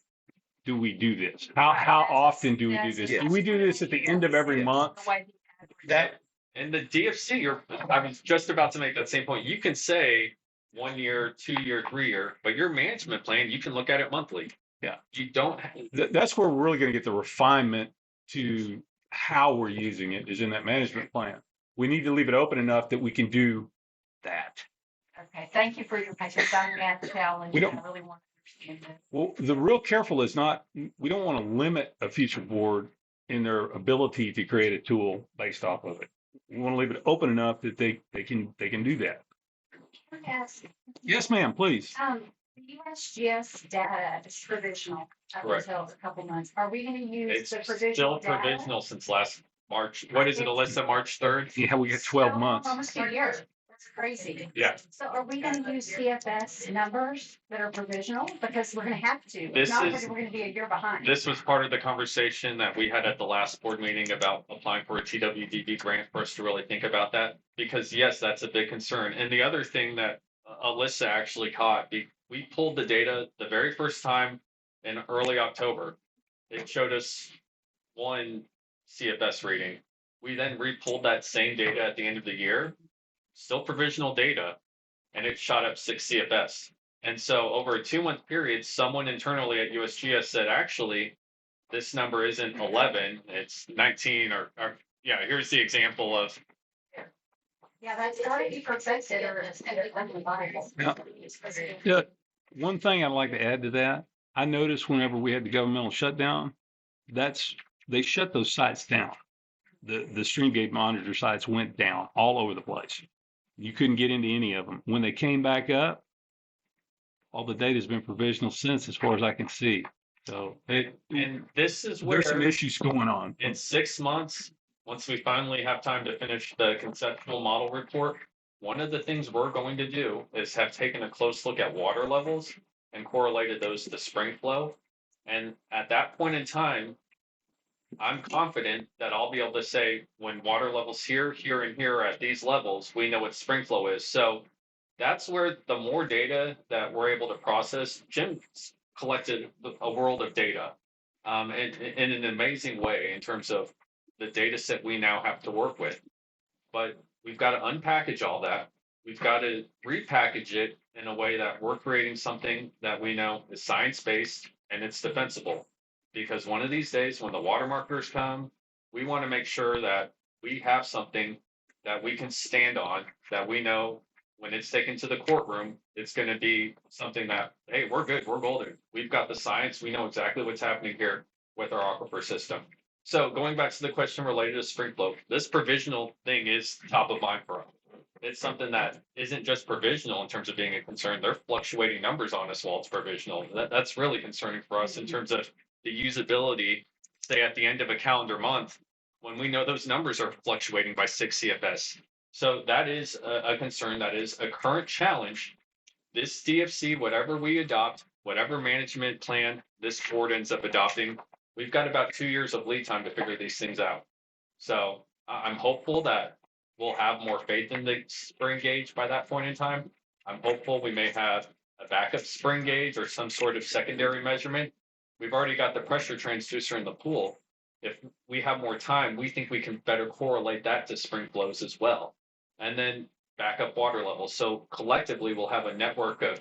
do we do this? How often do we do this? Do we do this at the end of every month? The way the average- That And the DFC, I was just about to make that same point. You can say 1 year, 2 year, 3 year, but your management plan, you can look at it monthly. Yeah. You don't. That's where we're really going to get the refinement to how we're using it, is in that management plan. We need to leave it open enough that we can do that. Okay, thank you for your patience. I'm at the challenge. We don't- I really want to understand that. Well, the real careful is not, we don't want to limit a future board in their ability to create a tool based off of it. We want to leave it open enough that they can do that. Can I ask, Yes, ma'am, please. the USGS data is provisional up Correct. until a couple months. Are we going to use It's the still provisional data? provisional since last March. What is it, Alyssa, March 3rd? Yeah, we got 12 So, months. Almost a year. That's crazy. Yeah. So are we going to use CFS numbers that are provisional? Because we're going to have to. If This not, is- we're going to be a year behind. This was part of the conversation that we had at the last board meeting about applying for a TWDB grant for us to really think about that. Because yes, that's a big concern. And the other thing that Alyssa actually caught, we pulled the data the very first time in early October. It showed us one CFS reading. We then re-pulled that same data at the end of the year, still provisional data, and it shot up 6 CFS. And so over a 2-month period, someone internally at USGS said, actually, this number isn't 11, it's 19 or yeah, here's the example of, Yeah, that's already perfected or it's Yeah. Yeah, one thing I'd like to add to that, I noticed whenever we had the governmental shutdown, they shut those sites down. The stream gauge monitor sites went down all over the place. You couldn't get into any of them. When they came back up, all the data's been provisional since, as far as I can see. So And this is where there's some issues going on. in 6 months, once we finally have time to finish the conceptual model report, one of the things we're going to do is have taken a close look at water levels and correlated those to spring flow. And at that point in time, I'm confident that I'll be able to say when water levels here, here, and here are at these levels, we know what spring flow is. So that's where the more data that we're able to process, Jim's collected a world of data in an amazing way in terms of the data set we now have to work with. But we've got to unpackage all that. We've got to repackage it in a way that we're creating something that we know is science-based and it's defensible. Because one of these days, when the water marketers come, we want to make sure that we have something that we can stand on, that we know when it's taken to the courtroom, it's going to be something that, hey, we're good, we're golden. We've got the science, we know exactly what's happening here with our aquifer system. So going back to the question related to spring flow, this provisional thing is top of mind for us. It's something that isn't just provisional in terms of being a concern. They're fluctuating numbers on us while it's provisional. That's really concerning for us in terms of the usability, say at the end of a calendar month, when we know those numbers are fluctuating by 6 CFS. So that is a concern. That is a current challenge. This DFC, whatever we adopt, whatever management plan this board ends up adopting, we've got about 2 years of lead time to figure these things out. So I'm hopeful that we'll have more faith in the spring gauge by that point in time. I'm hopeful we may have a backup spring gauge or some sort of secondary measurement. We've already got the pressure transducer in the pool. If we have more time, we think we can better correlate that to spring flows as well. And then backup water levels. So collectively, we'll have a network of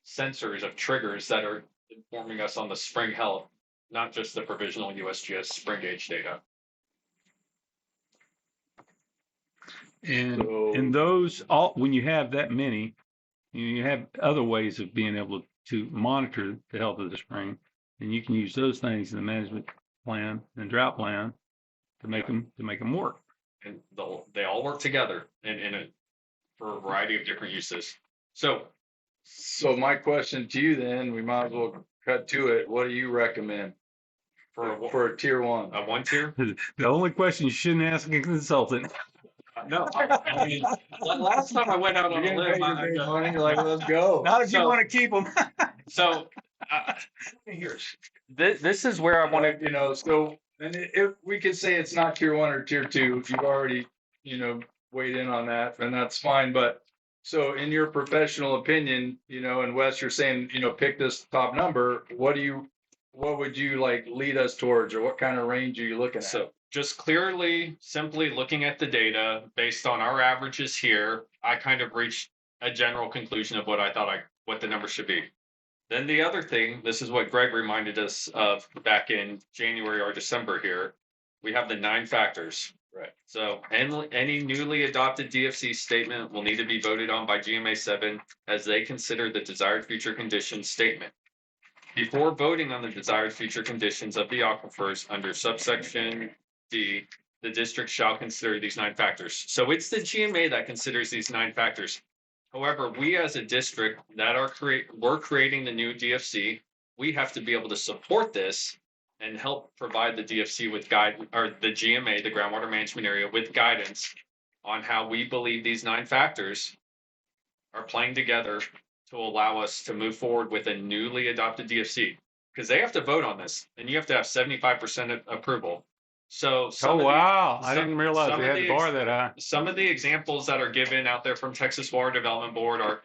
sensors, of triggers that are informing us on the spring health, not just the provisional USGS spring gauge data. And those, all, when you have that many, you have other ways of being able to monitor the health of the spring, and you can use those things in the management plan and drought plan to make them work. And they all work together for a variety of different uses. So my question to you then, we might as well cut to it. What do you recommend for a tier one? A 1 tier? The only question you shouldn't ask a consultant. No, I mean, last time I went out on a limb, You're like, let's go. Not if you want to keep them. So this is where I want to, You know, so and if we could say it's not tier one or tier two, you've already, weighed in on that, and that's fine. But so in your professional opinion, and Wes, you're saying, pick this top number. What would you like lead us towards, or what kind of range are you looking at? So just clearly, simply looking at the data based on our averages here, I kind of reached a general conclusion of what I thought what the number should be. Then the other thing, this is what Greg reminded us of back in January or December here. We have the 9 factors. Right. So any newly adopted DFC statement will need to be voted on by GMA 7 as they consider the desired future conditions statement. Before voting on the desired future conditions of the aquifers under subsection D, the district shall consider these 9 factors. So it's the GMA that considers these 9 factors. However, we as a district that we're creating the new DFC, we have to be able to support this and help provide the DFC with the GMA, the groundwater management area, with guidance on how we believe these 9 factors are playing together to allow us to move forward with a newly adopted DFC, because they have to vote on this and you have to have 75% approval. So I didn't realize they had the bar that high. Some of the examples that are given out there from Texas Water Development Board are,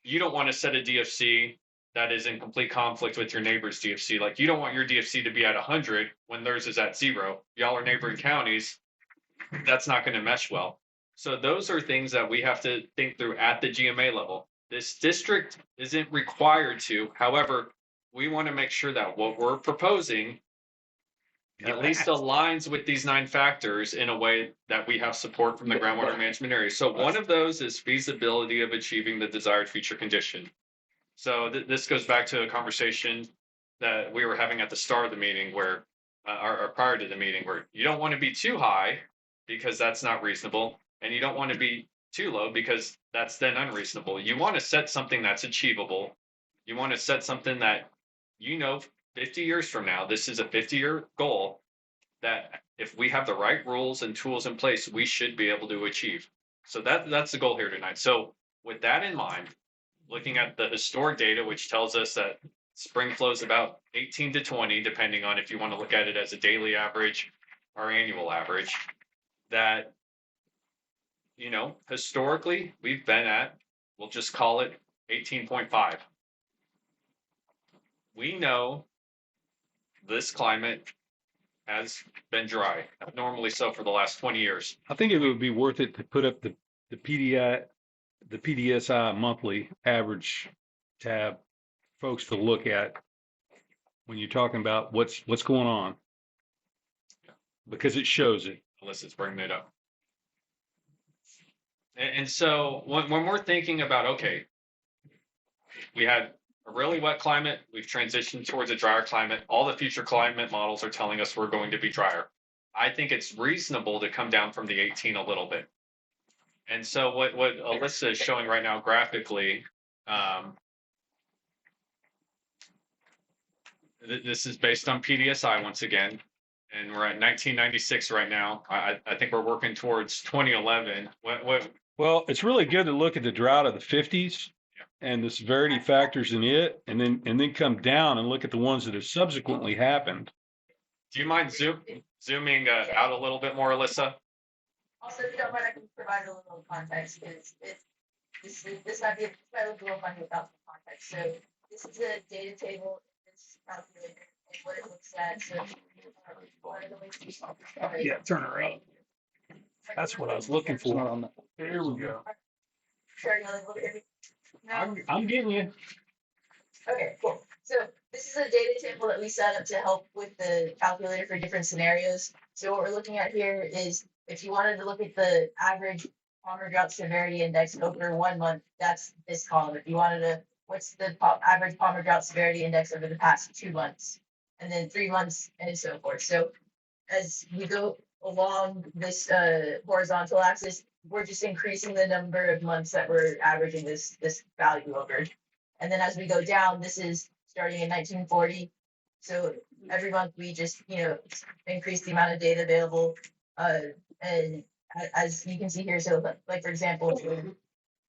you don't want to set a DFC that is in complete conflict with your neighbor's DFC. Like, you don't want your DFC to be at 100 when theirs is at 0. Y'all are neighboring counties. That's not going to mesh well. So those are things that we have to think through at the GMA level. This district isn't required to. However, we want to make sure that what we're proposing at least aligns with these 9 factors in a way that we have support from the groundwater management area. So one of those is feasibility of achieving the desired future condition. So this goes back to a conversation that we were having at the start of the meeting or prior to the meeting, where you don't want to be too high because that's not reasonable. And you don't want to be too low because that's then unreasonable. You want to set something that's achievable You want to set something that, 50 years from now, this is a 50-year goal that if we have the right rules and tools in place, we should be able to achieve. So that's the goal here tonight. So with that in mind, looking at the historic data, which tells us that spring flows about 18 to 20, depending on if you want to look at it as a daily average or annual average, that, historically we've been at, we'll just call it 18.5. We know this climate has been dry, abnormally so for the last 20 years. I think it would be worth it to put up the PDSI monthly average tab, folks to look at when you're talking about what's going on, because it shows it. Alyssa's bringing it up. And so when we're thinking about, okay, we had a really wet climate, we've transitioned towards a drier climate, all the future climate models are telling us we're going to be drier. I think it's reasonable to come down from the 18 a little bit. And so what Alyssa is showing right now graphically, this is based on PDSI once again, and we're at 1996 right now. I think we're working towards 2011. Well, it's really good to look at the drought of the 50s and the severity factors in it, and then come down and look at the ones that have subsequently happened. Do you mind zooming out a little bit more, Alyssa? Also, if you don't mind, I can provide a little context, because this might be a little funny without the context. So this is a data table, this calculator, and what it looks at. So one of the ways to solve this. Yeah, turn her up. That's what I was looking for. Here we go. Sure, you want to look at me? I'm getting you. Okay, cool. So this is a data table that we set up to help with the calculator for different scenarios. So what we're looking at here is if you wanted to look at the average Palmer drought severity index over 1 month, that's this column. If you wanted to, what's the average Palmer drought severity index over the past 2 months, and then 3 months, and so forth. So as we go along this horizontal axis, we're just increasing the number of months that we're averaging this value over. And then as we go down, this is starting in 1940. So every month we just, increase the amount of data available. And as you can see here, so like for example,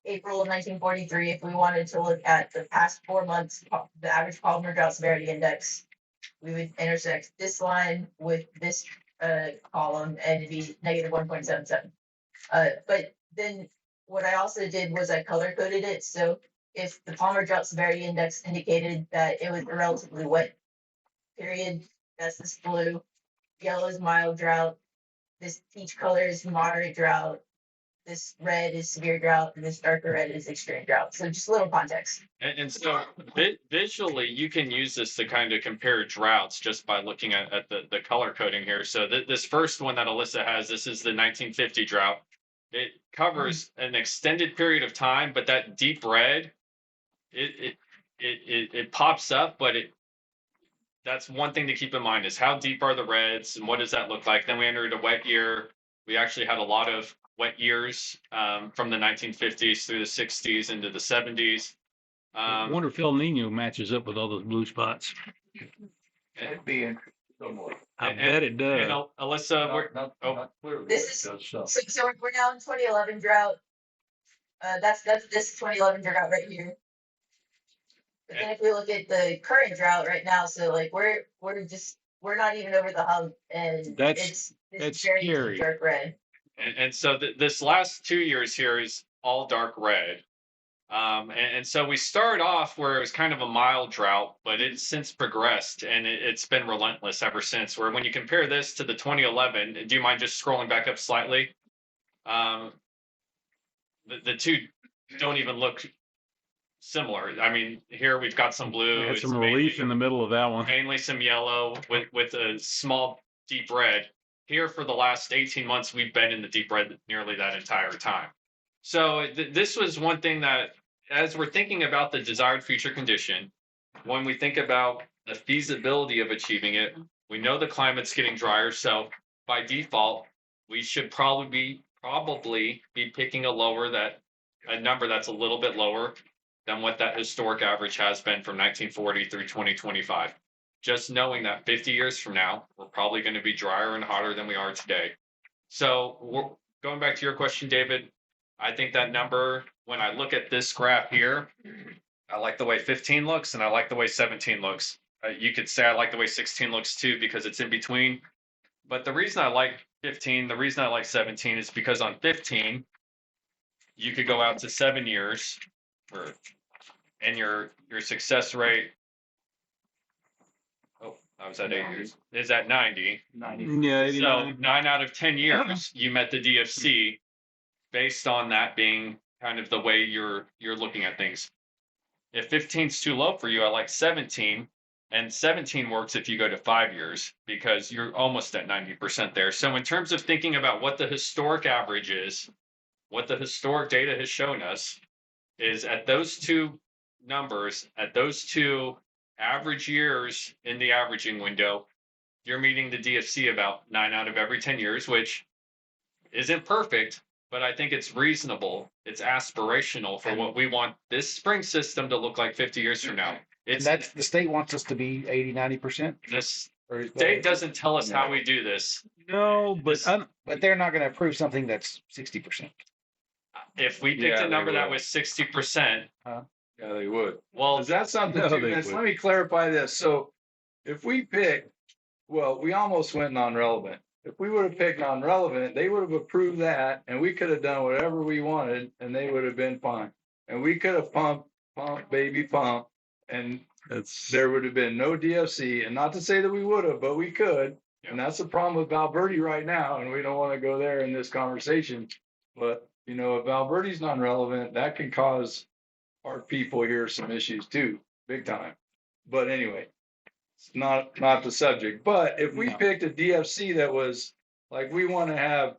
April of 1943, if we wanted to look at the past 4 months, the average Palmer drought severity index, we would intersect this line with this column, and it'd be negative 1.77. But then what I also did was I color coded it. So if the Palmer drought severity index indicated that it was a relatively wet period, that's this blue. Yellow is mild drought. This peach color is moderate drought. This red is severe drought, and this darker red is extreme drought. So just a little context. And so visually, you can use this to kind of compare droughts just by looking at the color coding here. So this first one that Alyssa has, this is the 1950 drought. It covers an extended period of time, but that deep red, it pops up, but that's one thing to keep in mind is how deep are the reds and what does that look like? Then we entered a wet year. We actually had a lot of wet years from the 1950s through the 60s into the 70s. I wonder if El Nino matches up with all those blue spots. It'd be interesting somewhat. I bet it does. And Alyssa, Not clearly. This but it is does so we're now in 2011 drought. That's this 2011 drought right here. But then if we look at the current drought right now, so like we're not even over the hump, and That's very scary. dark red. and so this last 2 years here is all dark red. And so we start off where it was kind of a mild drought, but it's since progressed and it's been relentless ever since. Where when you compare this to the 2011, do you mind just scrolling back up slightly? The two don't even look similar. I mean, here we've got some blue. Had it's some relief in the middle of that one. mainly some yellow with a small deep red. Here for the last 18 months, we've been in the deep red nearly that entire time. So this was one thing that, as we're thinking about the desired future condition, when we think about the feasibility of achieving it, we know the climate's getting drier. So by default, we should probably be picking a number that's a little bit lower. than what that historic average has been from 1940 through 2025. Just knowing that 50 years from now, we're probably going to be drier and hotter than we are today. So going back to your question, David, I think that number, when I look at this graph here, I like the way 15 looks and I like the way 17 looks. You could say I like the way 16 looks too because it's in between. But the reason I like 15, the reason I like 17 is because on 15, you could go out to 7 years and your success rate, I was at 8 years, is at 90. 90. Yeah, So 89. 9 out of 10 years, you met the DFC based on that being kind of the way you're looking at things. If 15 is too low for you, I like 17. And 17 works if you go to 5 years because you're almost at 90% there. So in terms of thinking about what the historic average is, what the historic data has shown us is at those two numbers, at those two average years in the averaging window, you're meeting the DFC about 9 out of every 10 years, which isn't perfect, but I think it's reasonable. It's aspirational for what we want this spring system to look like 50 years from now. And that's, the state wants us to be 80, 90%. This state doesn't tell us how we do this. No, but But they're not going to approve something that's 60%. If we picked Yeah, a they number that will. was 60%, Yeah, they would. well, Is that something No, too, they Vince? would. Let me clarify this. So if we pick, well, we almost went non-relevant. If we would have picked non-relevant, they would have approved that and we could have done whatever we wanted and they would have been fine. And we could have pump, baby, pump, and that's there would have been no DFC. And not to say that we would have, but we could. And that's the problem with Valverde right now. And we don't want to go there in this conversation. But, you know, if Valverde's non-relevant, that can cause our people here some issues too, big time. But anyway, it's not the subject. But if we No. picked a DFC that was like, we want to have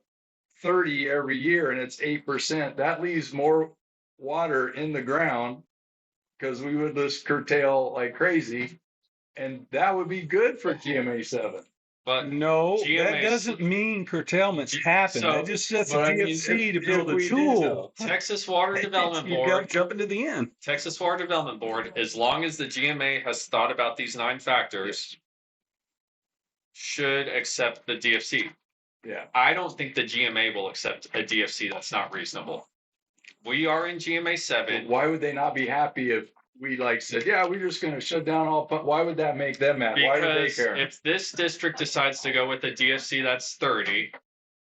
30 every year and it's 8%, that leaves more water in the ground because we would just curtail like crazy. And that would be good for GMA 7. but no, that GMA doesn't mean curtailments happen. So- That just sets the But I mean, DFC to if build a we did, tool. though. Texas Water Development You got Board, jumping to the end. Texas Water Development Board, as long as the GMA has thought about these 9 factors, should accept the DFC. Yeah. I don't think the GMA will accept a DFC that's not reasonable. We are in GMA But 7. why would they not be happy if we like said, yeah, we're just gonna shut down all, why would that make them mad? Why would they Because care? if this district decides to go with a DFC that's 30,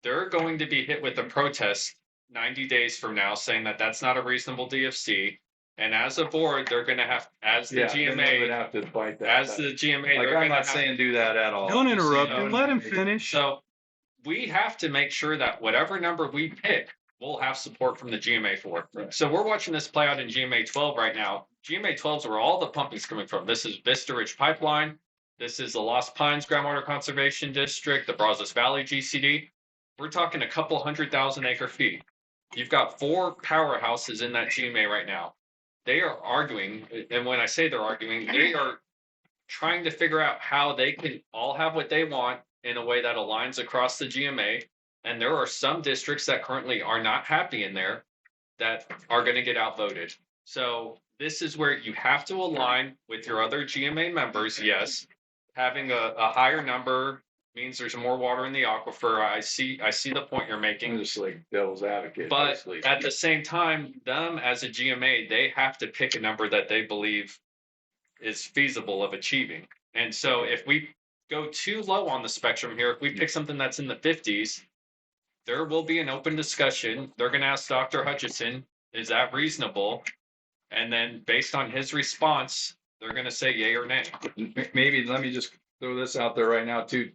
they're going to be hit with a protest 90 days from now saying that that's not a reasonable DFC. And as a board, they're going to have, as the Yeah, then they would GMA, have to fight that. as the GMA, Like, they're I'm going to not have. saying do that at all. Don't I'm just interrupt saying him. don't Let him make- finish. So we have to make sure that whatever number we pick, we'll have support from the GMA for. Right. So we're watching this play out in GMA 12 right now. GMA 12 is where all the pumping's coming from. This is Vista Ridge Pipeline. This is the Lost Pines Groundwater Conservation District, the Brazos Valley GCD. We're talking a couple 100,000 acre feet. You've got 4 powerhouses in that GMA right now. They are arguing, and when I say they're arguing, they are trying to figure out how they can all have what they want in a way that aligns across the GMA. And there are some districts that currently are not happy in there that are going to get outvoted. So this is where you have to align with your other GMA members. Yes, having a higher number means there's more water in the aquifer. I see the point you're I'm making. just like devil's advocate. But basically. at the same time, them as a GMA, they have to pick a number that they believe is feasible of achieving. And so if we go too low on the spectrum here, if we pick something that's in the 50s, there will be an open discussion. They're going to ask Dr. Hutchison, is that reasonable? And then based on his response, they're going to say yay or nay. Maybe let me just throw this out there right now too.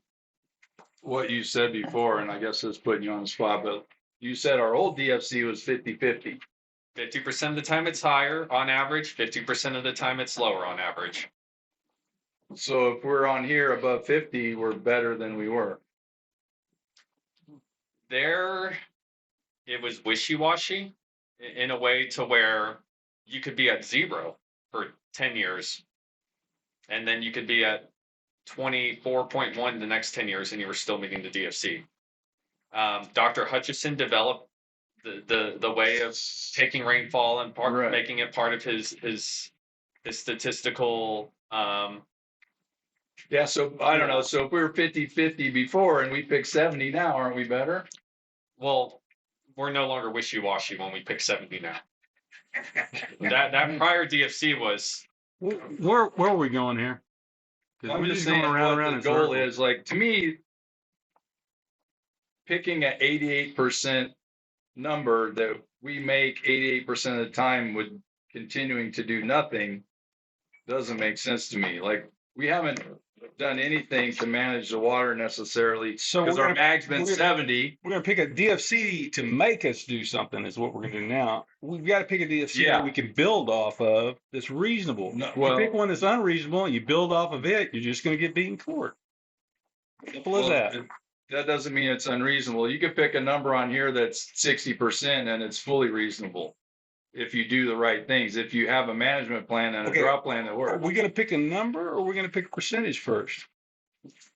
What you said before, and I guess it's putting you on the spot, but you said our old DFC was 50-50. 50% of the time it's higher on average, 50% of the time it's lower on average. So if we're on here above 50, we're better than we were. There, it was wishy-washy in a way to where you could be at 0 for 10 years. And then you could be at 24.1 the next 10 years and you were still meeting the DFC. Dr. Hutchison developed the way of taking rainfall and Right. making it part of his statistical, Yeah, so I don't know. So if we were 50-50 before and we pick 70 now, aren't we better? well, we're no longer wishy-washy when we pick 70 now. That prior DFC was, Where are we going here? 'Cause I'm we're just saying going what the in goal circles. is. Like, to me, picking an 88% number that we make 88% of the time with continuing to do nothing doesn't make sense to me. Like, we haven't done anything to manage the water necessarily So because we're our gonna- mag's been we're gonna- 70. We're gonna pick a DFC to make us do something is what we're gonna do now. We've got to pick a DFC Yeah. that we can build off of that's reasonable. No, If you well- pick one that's unreasonable and you build off of it, you're just gonna get beaten court. Simple as Well, that. that doesn't mean it's unreasonable. You could pick a number on here that's 60% and it's fully reasonable if you do the right things. If you have a management plan and a Okay. drop plan that Are works. we gonna pick a number or are we gonna pick a percentage first?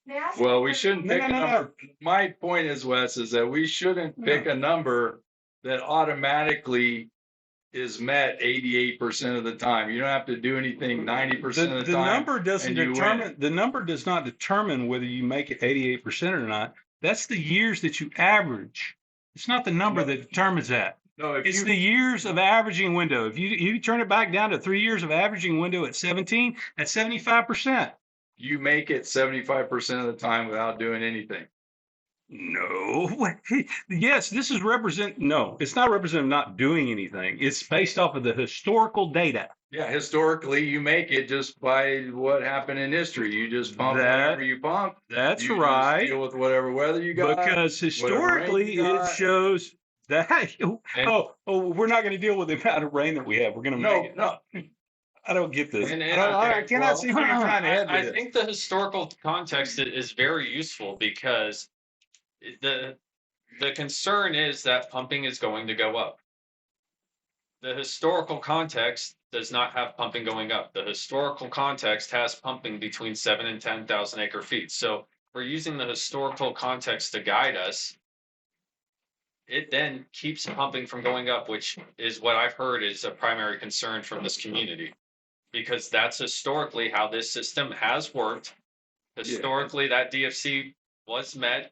May I ask Well, a we question? shouldn't No, pick no, a no, number. My point is, Wes, is that we shouldn't pick a number that automatically is met 88% of the time. You don't have to do anything 90% of the The time. number doesn't and you win. determine, the number does not determine whether you make it 88% or not. That's the years that you average. It's not the number No. that determines that. No, if It's you the years of averaging window. If you turn it back down to 3 years of averaging window at 17, that's 75%. you make it 75% of the time without doing anything. No. Yes, this is no, it's not representative of not doing anything. It's based off of the historical data. Yeah, historically, you make it just by what happened in history. You just pump That- whatever you pump. That's You just right. deal with whatever weather you got. Because historically, you it got. shows that, And- we're not going to deal with the amount of rain that we have. We're going to make it. No, I don't get this. And- I cannot well, see where you're trying to head I with this. think the historical context is very useful because the concern is that pumping is going to go up. The historical context does not have pumping going up. The historical context has pumping between 7 and 10,000 acre feet. So we're using the historical context to guide us. It then keeps pumping from going up, which is what I've heard is a primary concern from this community. Because that's historically how this system has worked. Historically, that DFC was met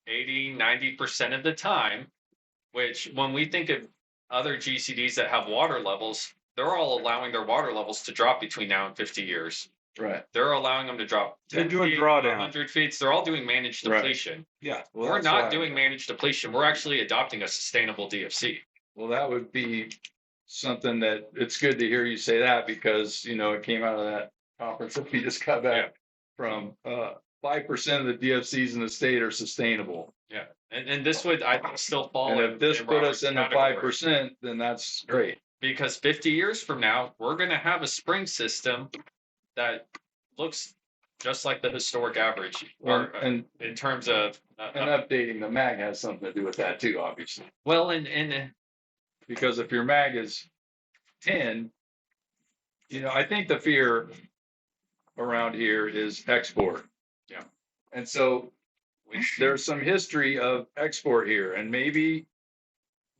80-90% of the time, which when we think of other GCDs that have water levels, they're all allowing their water levels to drop between now and 50 years. right. They're allowing them to drop They're 10 doing feet, drawdown. 100 feet. They're all doing managed Right. depletion. Yeah. Well, We're that's not why- doing managed depletion. We're actually adopting a sustainable DFC. Well, that would be something that it's good to hear you say that because, it came out of that conference that we just got back from. 5% of the DFCs in the state are sustainable. Yeah. And this would, I think, still fall. And if this put us in the category. 5%, then that's great. Because 50 years from now, we're going to have a spring system that looks just like the historic average, or And in terms of, updating the mag has something to do with that too, obviously. well, and Because if your mag is 10, I think the fear around here is export. Yeah. And so there's some history of export here, and maybe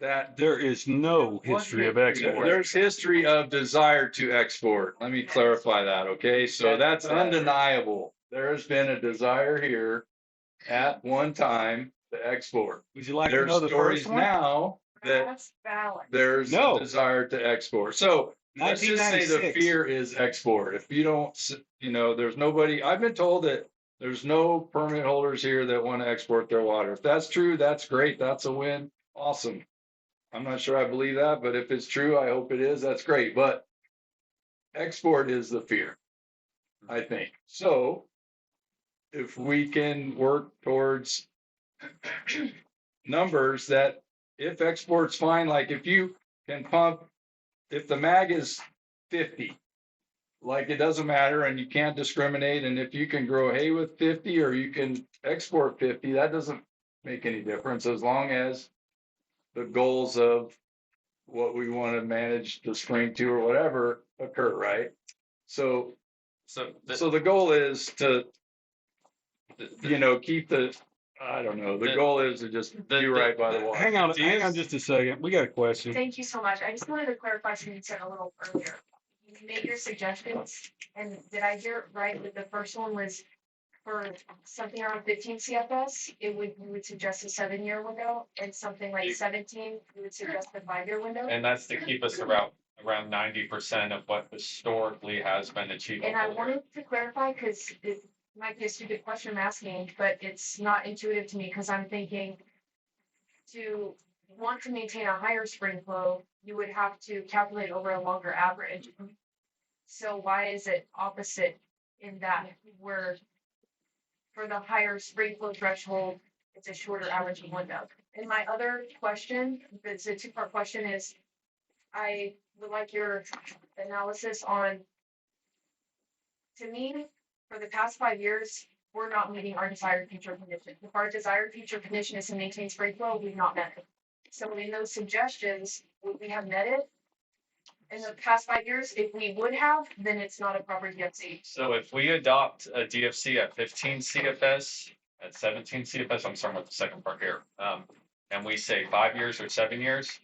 that There is no history of export. there's history of desire to export. Let me clarify that, okay? So that's undeniable. There has been a desire here at one time to export. Would you like to There's know the stories first one? now that That's valid. there's No. a desire to export. So let's just say the 1996. fear is export. If you don't, there's nobody, I've been told that there's no permit holders here that want to export their water. If that's true, that's great. That's a win. Awesome. I'm not sure I believe that, but if it's true, I hope it is. That's great. But export is the fear, I think. So if we can work towards numbers that if export's fine, like if you can pump, if the mag is 50, like it doesn't matter and you can't discriminate. And if you can grow hay with 50 or you can export 50, that doesn't make any difference as long as the goals of what we want to manage the spring to or whatever occur, right? So so the goal is to, keep the I don't know. The The- goal is to just do right by the water. Hang on just a second. We got a question. Thank you so much. I just wanted to clarify something you said a little earlier. You made your suggestions, and did I hear it right that the first one was for something around 15 CFS, you would suggest a 7-year window, and something like 17, you would suggest a 5-year window? And that's to keep us around 90% of what historically has been achievable. And I wanted to clarify, because it might be a stupid question I'm asking, but it's not intuitive to me, because I'm thinking to want to maintain a higher spring flow, you would have to calculate over a longer average. So why is it opposite in that where for the higher spring flow threshold, it's a shorter averaging window? And my other question, it's a two-part question, is I would like your analysis on, to me, for the past 5 years, we're not meeting our desired future condition. If our desired future condition is to maintain spring flow, we've not met it. So in those suggestions, would we have met it in the past 5 years? If we would have, then it's not a proper DFC. So if we adopt a DFC at 15 CFS, at 17 CFS, I'm starting with the second part here, and we say 5 years or 7 years,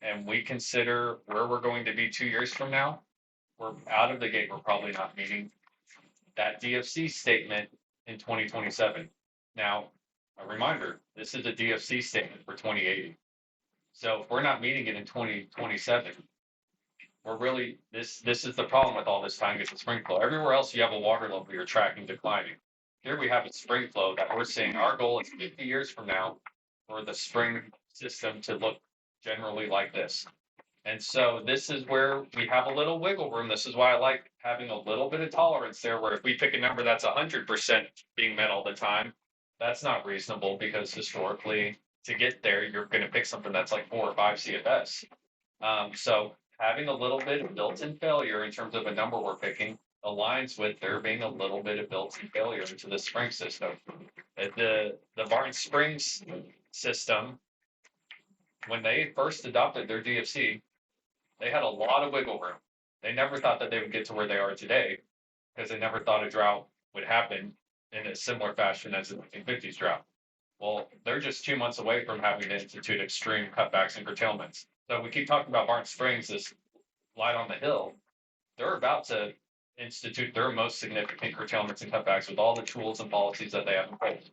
and we consider where we're going to be 2 years from now, we're out of the gate, we're probably not meeting that DFC statement in 2027. Now, a reminder, this is a DFC statement for 2080. So if we're not meeting it in 2027, we're really, this is the problem with all this time gets a spring flow. Everywhere else you have a water level you're tracking declining. Here we have a spring flow that we're saying our goal is 50 years from now for the spring system to look generally like this. And so this is where we have a little wiggle room. This is why I like having a little bit of tolerance there, where if we pick a number that's 100% being met all the time, that's not reasonable, because historically to get there, you're going to pick something that's like 4 or 5 CFS. So having a little bit of built-in failure in terms of a number we're picking aligns with there being a little bit of built-in failure into the spring system. The Barton Springs system, when they first adopted their DFC, they had a lot of wiggle room. They never thought that they would get to where they are today, because they never thought a drought would happen in a similar fashion as the 1950s drought. Well, they're just 2 months away from having to institute extreme cutbacks and curtailments. So we keep talking about Barton Springs, this light on the hill. They're about to institute their most significant curtailments and cutbacks with all the tools and policies that they have in place.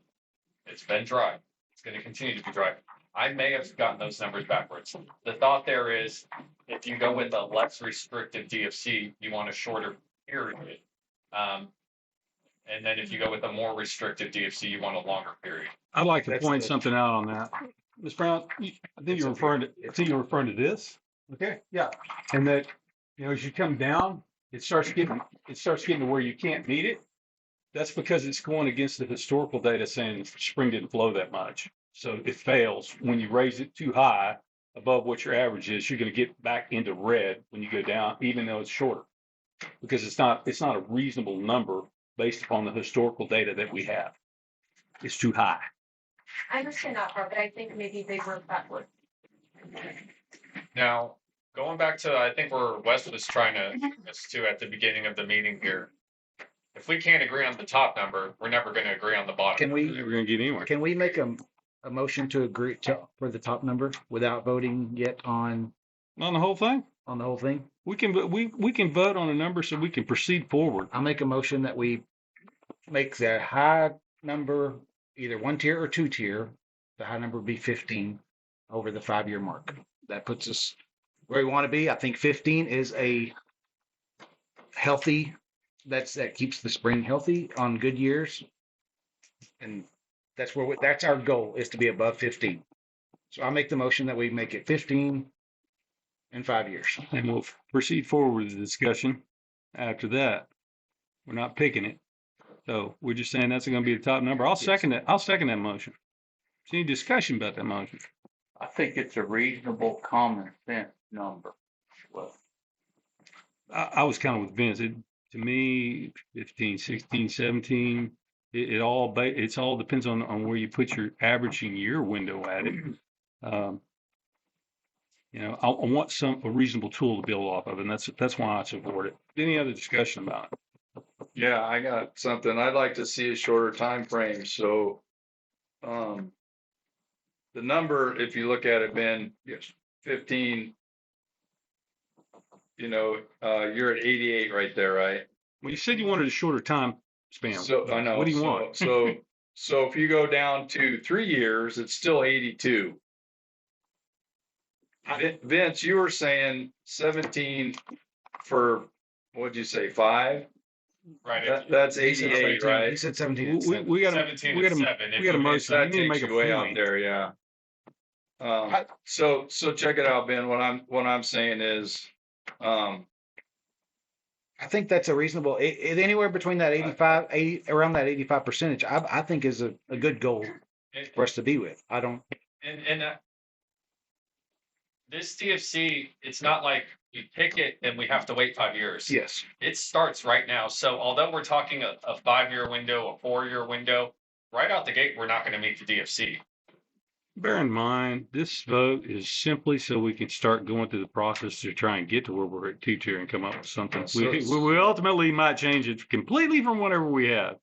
It's been dry. It's going to continue to be dry. I may have gotten those numbers backwards. The thought there is, if you go with a less restrictive DFC, you want a shorter period. And then if you go with a more restrictive DFC, you want a longer period. I'd like to That's point the- something out on that. Ms. Brown, I think you're referring to this. Okay, yeah. And that, as you come down, it starts getting to where you can't meet it. That's because it's going against the historical data saying spring didn't flow that much. So it fails. When you raise it too high above what your average is, you're going to get back into red when you go down, even though it's shorter, because it's not a reasonable number based upon the historical data that we have. It's too high. I understand that part, but I think maybe they work backward. Now, going back to, I think where Wes was trying to get us to at the beginning of the meeting here. If we can't agree on the top number, we're never going to agree on the bottom. Can we, We're going to get anywhere. can we make a motion to agree for the top number without voting yet on On the whole thing, the whole thing? we can vote on a number so we can proceed forward. I'll make a motion that we make the high number either 1 tier or 2 tier. The high number would be 15 over the 5-year mark. That puts us where we want to be. I think 15 is a healthy, that keeps the spring healthy on good years. And that's our goal, is to be above 15. So I'll make the motion that we make it 15 in 5 years. And we'll proceed forward with the discussion after that. We're not picking it. So we're just saying that's going to be the top number. I'll second that. I'll second that motion. Is there any discussion about that motion? I think it's a reasonable, common sense number. Well, I was kind of with Vince. To me, 15, 16, 17, it all depends on where you put your averaging year window at it. I want a reasonable tool to build off of, and that's why I support it. Any other discussion about it? Yeah, I got something. I'd like to see a shorter time frame. So the number, if you look at it, Ben, Yes. 15, you're at 88 right there, right? Well, you said you wanted a shorter time span. So I know. What do you want? So if you go down to 3 years, it's still 82. Vince, you were saying 17 for, what'd you say, 5? Right. That's He said 88, 17. right? He said 17 and We, 7. we got to, 17 we and got to, 7. we got to motion. You That need to takes make a you way out point. there, yeah. So check it out, Ben. What I'm saying is, I think that's a reasonable, anywhere between that 85, 80, around that 85 percentage, I think is a good goal for us to be with. I don't, And this DFC, it's not like you pick it and we have to wait 5 years. yes. It starts right now. So although we're talking a 5-year window, a 4-year window, right out the gate, we're not going to meet the DFC. Bear in mind, this vote is simply so we can start going through the process to try and get to where we're at 2-tier and come up with something. We ultimately might change it completely from whatever we have.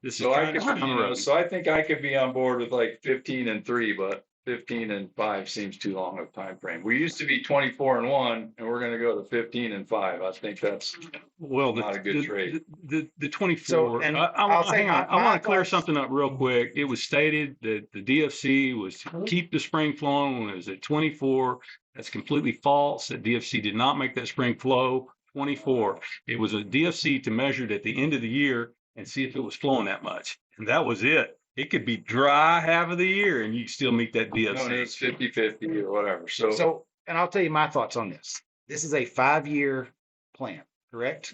This is so I trying to could, run the road. so I think I could be on board with like 15 and 3, but 15 and 5 seems too long of a time frame. We used to be 24 and 1, and we're going to go to 15 and 5. I think that's Well, not a good trade. The 24. So, and I I'll say hang on. I my want to clear thoughts- something up real quick. It was stated that the DFC was to keep the spring flowing when it was at 24. That's completely false. That DFC did not make that spring flow 24. It was a DFC to measure it at the end of the year and see if it was flowing that much. And that was it. It could be dry half of the year and you still meet that No, DFC. it's 50-50 or whatever. So, and I'll tell you my thoughts on this. This is a 5-year plan, correct?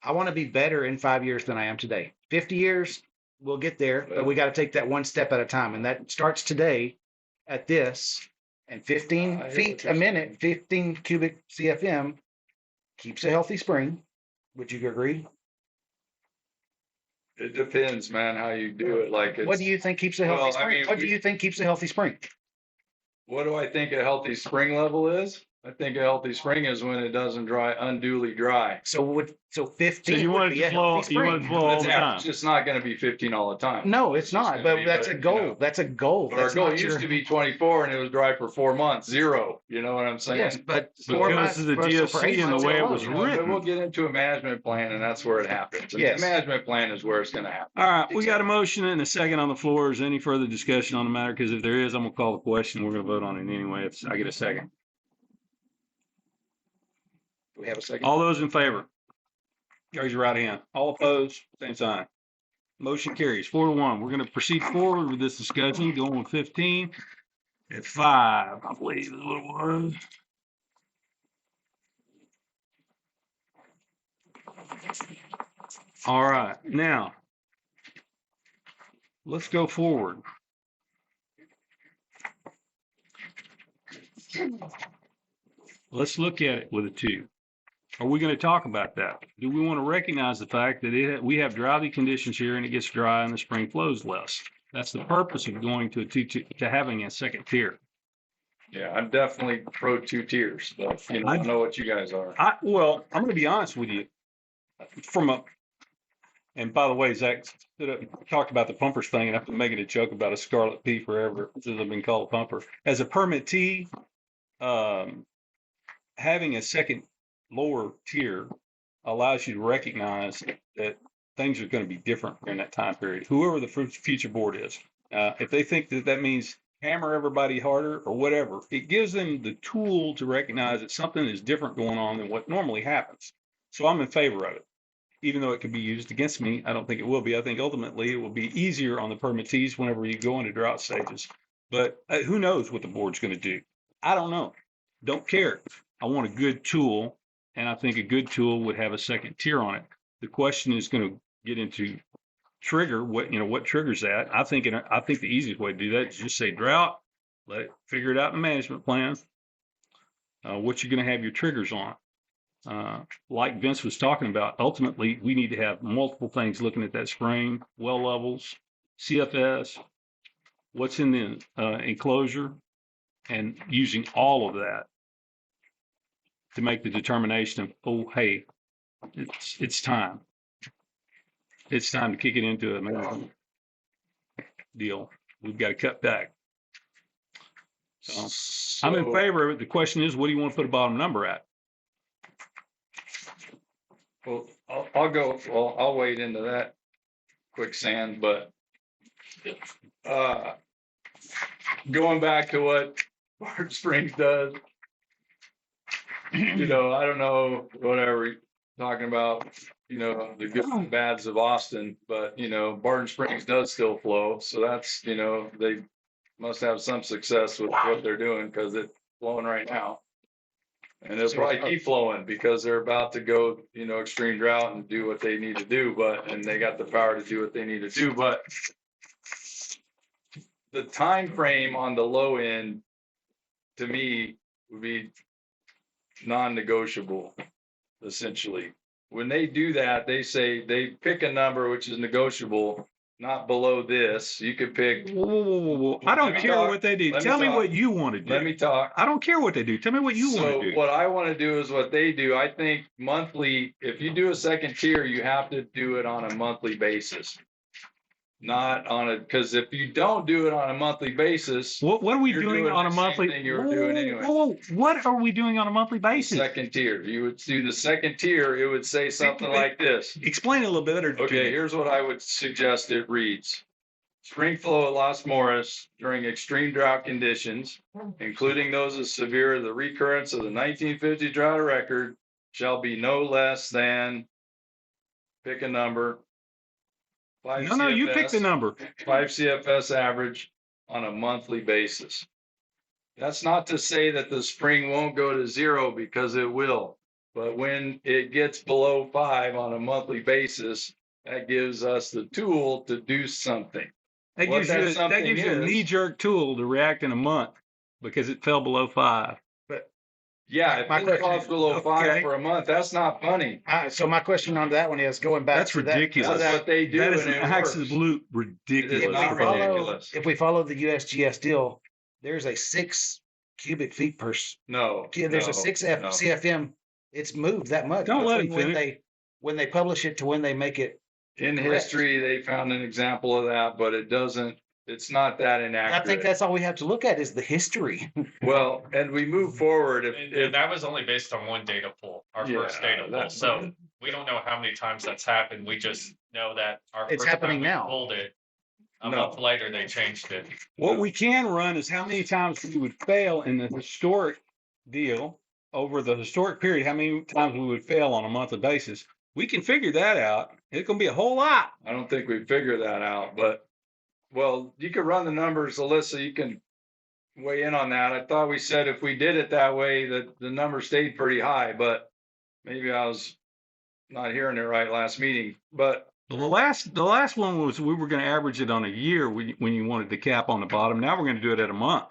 I want to be better in 5 years than I am today. 50 years, we'll get there, but we got to take that one step at a time. And that starts today at this, and 15 I hear feet what a you're minute, 15 cubic CFM keeps a healthy spring. Would you agree? It depends, man, how you do it. Like, What do you think keeps a healthy Well, I spring? mean, What do you think keeps a healthy spring? what do I think a healthy spring level is? I think a healthy spring is when it doesn't dry unduly dry. So 15 So you would want it be to a flow, healthy you want it spring. to flow all the time. It's just not going to be 15 all the time. No, it's It's just not. gonna But be, that's a but, goal. That's a goal. Our That's goal not used your, to be 24 and it was dry for 4 months, 0. You know what I'm saying? yes, but 4 Because months of the for DFC 8 and the months way it alone. was You know, but written. we'll get into a management plan and that's where it happens. And Yes. The management plan is where it's going to happen. All right, we got a motion and a second on the floor. Is there any further discussion on the matter? Because if there is, I'm gonna call the question. We're gonna vote on it anyway. If I get a second. Do we have a second? All those in favor? Raise your right hand. All opposed, same sign. Motion carries 4-1. We're gonna proceed forward with this discussion, going with 15 at 5, I believe is what it was. All right, now let's go forward. Let's look at it with a 2. Are we going to talk about that? Do we want to recognize the fact that we have droughty conditions here and it gets dry and the spring flows less? That's the purpose of going to to having a second tier. Yeah, I'm definitely pro 2 tiers, but I don't know what you guys are. Well, I'm going to be honest with you. And by the way, Zach stood up and talked about the pumpers thing, and I've been making a joke about a scarlet pea forever since I've been called a pumper. As a permittee, having a second lower tier allows you to recognize that things are going to be different during that time period. Whoever the future board is, if they think that that means hammer everybody harder or whatever, it gives them the tool to recognize that something is different going on than what normally happens. So I'm in favor of it. Even though it could be used against me, I don't think it will be. I think ultimately it will be easier on the permittees whenever you go into drought stages. But who knows what the board's going to do? I don't know. Don't care. I want a good tool, and I think a good tool would have a second tier on it. The question is going to get into trigger. What triggers that? I think the easiest way to do that is just say drought. Let it figure it out in the management plan. What you're going to have your triggers on. Like Vince was talking about, ultimately, we need to have multiple things looking at that spring, well levels, CFS, what's in the enclosure, and using all of that to make the determination of, oh, hey, it's time. It's time to kick it into a management deal. we've got to cut back. So I'm in favor of it. The question is, what do you want to put a bottom number at? Well, I'll wade into that quicksand, but going back to what Barton Springs does, I don't know, whatever you're talking about, the good and bads of Austin, but, Barton Springs does still flow. So that's, they must have some success with what they're doing because it's flowing right now. And it'll probably keep flowing because they're about to go, extreme drought and do what they need to do, and they got the power to do what they need to do. But the time frame on the low end, to me, would be non-negotiable, essentially. When they do that, they say they pick a number which is negotiable, not below this. You could pick. Whoa. I don't care what they do. Tell me what you want to do. Let me talk. I don't care what they do. Tell me what you want to do. What I want to do is what they do. I think monthly, if you do a second tier, you have to do it on a monthly basis. Not on a, because if you don't do it on a monthly basis, what are we you're doing on a the monthly? same thing you were doing anyway. What are we doing on a monthly basis? Second tier. You would do the second tier. It would say something like this. Explain it a little bit better. Okay, here's what I would suggest it reads. Spring flow at Las Moras during extreme drought conditions, including those as severe as the recurrence of the 1950 drought record, shall be no less than, pick a number. No, you pick the number. 5 CFS average on a monthly basis. That's not to say that the spring won't go to 0 because it will. But when it gets below 5 on a monthly basis, that gives us the tool to do something. That gives you a knee-jerk tool to react in a month because it fell below 5. Yeah, if it falls below 5 for a month, that's not funny. So my question on that one is going back. That's ridiculous. That's what they do. That is and an it works. absolute ridiculous. It is not ridiculous. If we follow the USGS deal, there's a 6 cubic feet per. There's a 6 CFM. It's moved that much. Don't let him finish. When they publish it to when they make it. In history, they found an example of that, but it's not that inaccurate. I think that's all we have to look at is the history. Well, and we move forward. And that was only based on one data pool, our first data pool. So we don't know how many times that's happened. We just know that it's happening now. Pulled it. A month later, they changed it. What we can run is how many times we would fail in the historic deal over the historic period, how many times we would fail on a monthly basis. We can figure that out. It's going to be a whole lot. I don't think we figure that out, but well, you could run the numbers, Alyssa. You can weigh in on that. I thought we said if we did it that way, that the number stayed pretty high, but maybe I was not hearing it right last meeting. But the last one was we were going to average it on a year when you wanted the cap on the bottom. Now we're going to do it at a month.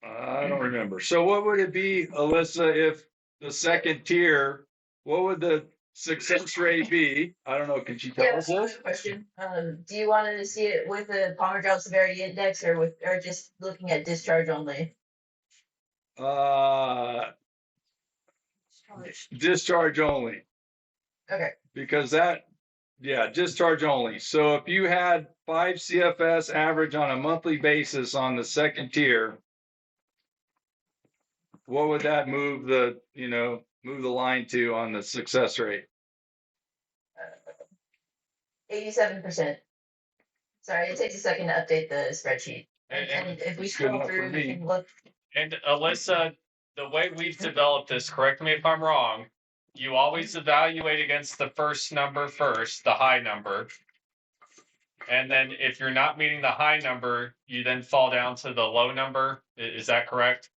I don't remember. So what would it be, Alyssa, if the second tier, what would the success rate be? I don't know. Can you tell us this? Question. Do you want to see it with the Palmer Drought Severity Index or just looking at discharge only? Discharge only. Okay. Because discharge only. So if you had 5 CFS average on a monthly basis on the second tier, what would that move the line to on the success rate? 87%. Sorry, it takes a second to update the spreadsheet. And if we scroll through, we can look. And Alyssa, the way we've developed this, correct me if I'm wrong, you always evaluate against the first number first, the high number. And then if you're not meeting the high number, you then fall down to the low number. Is that correct?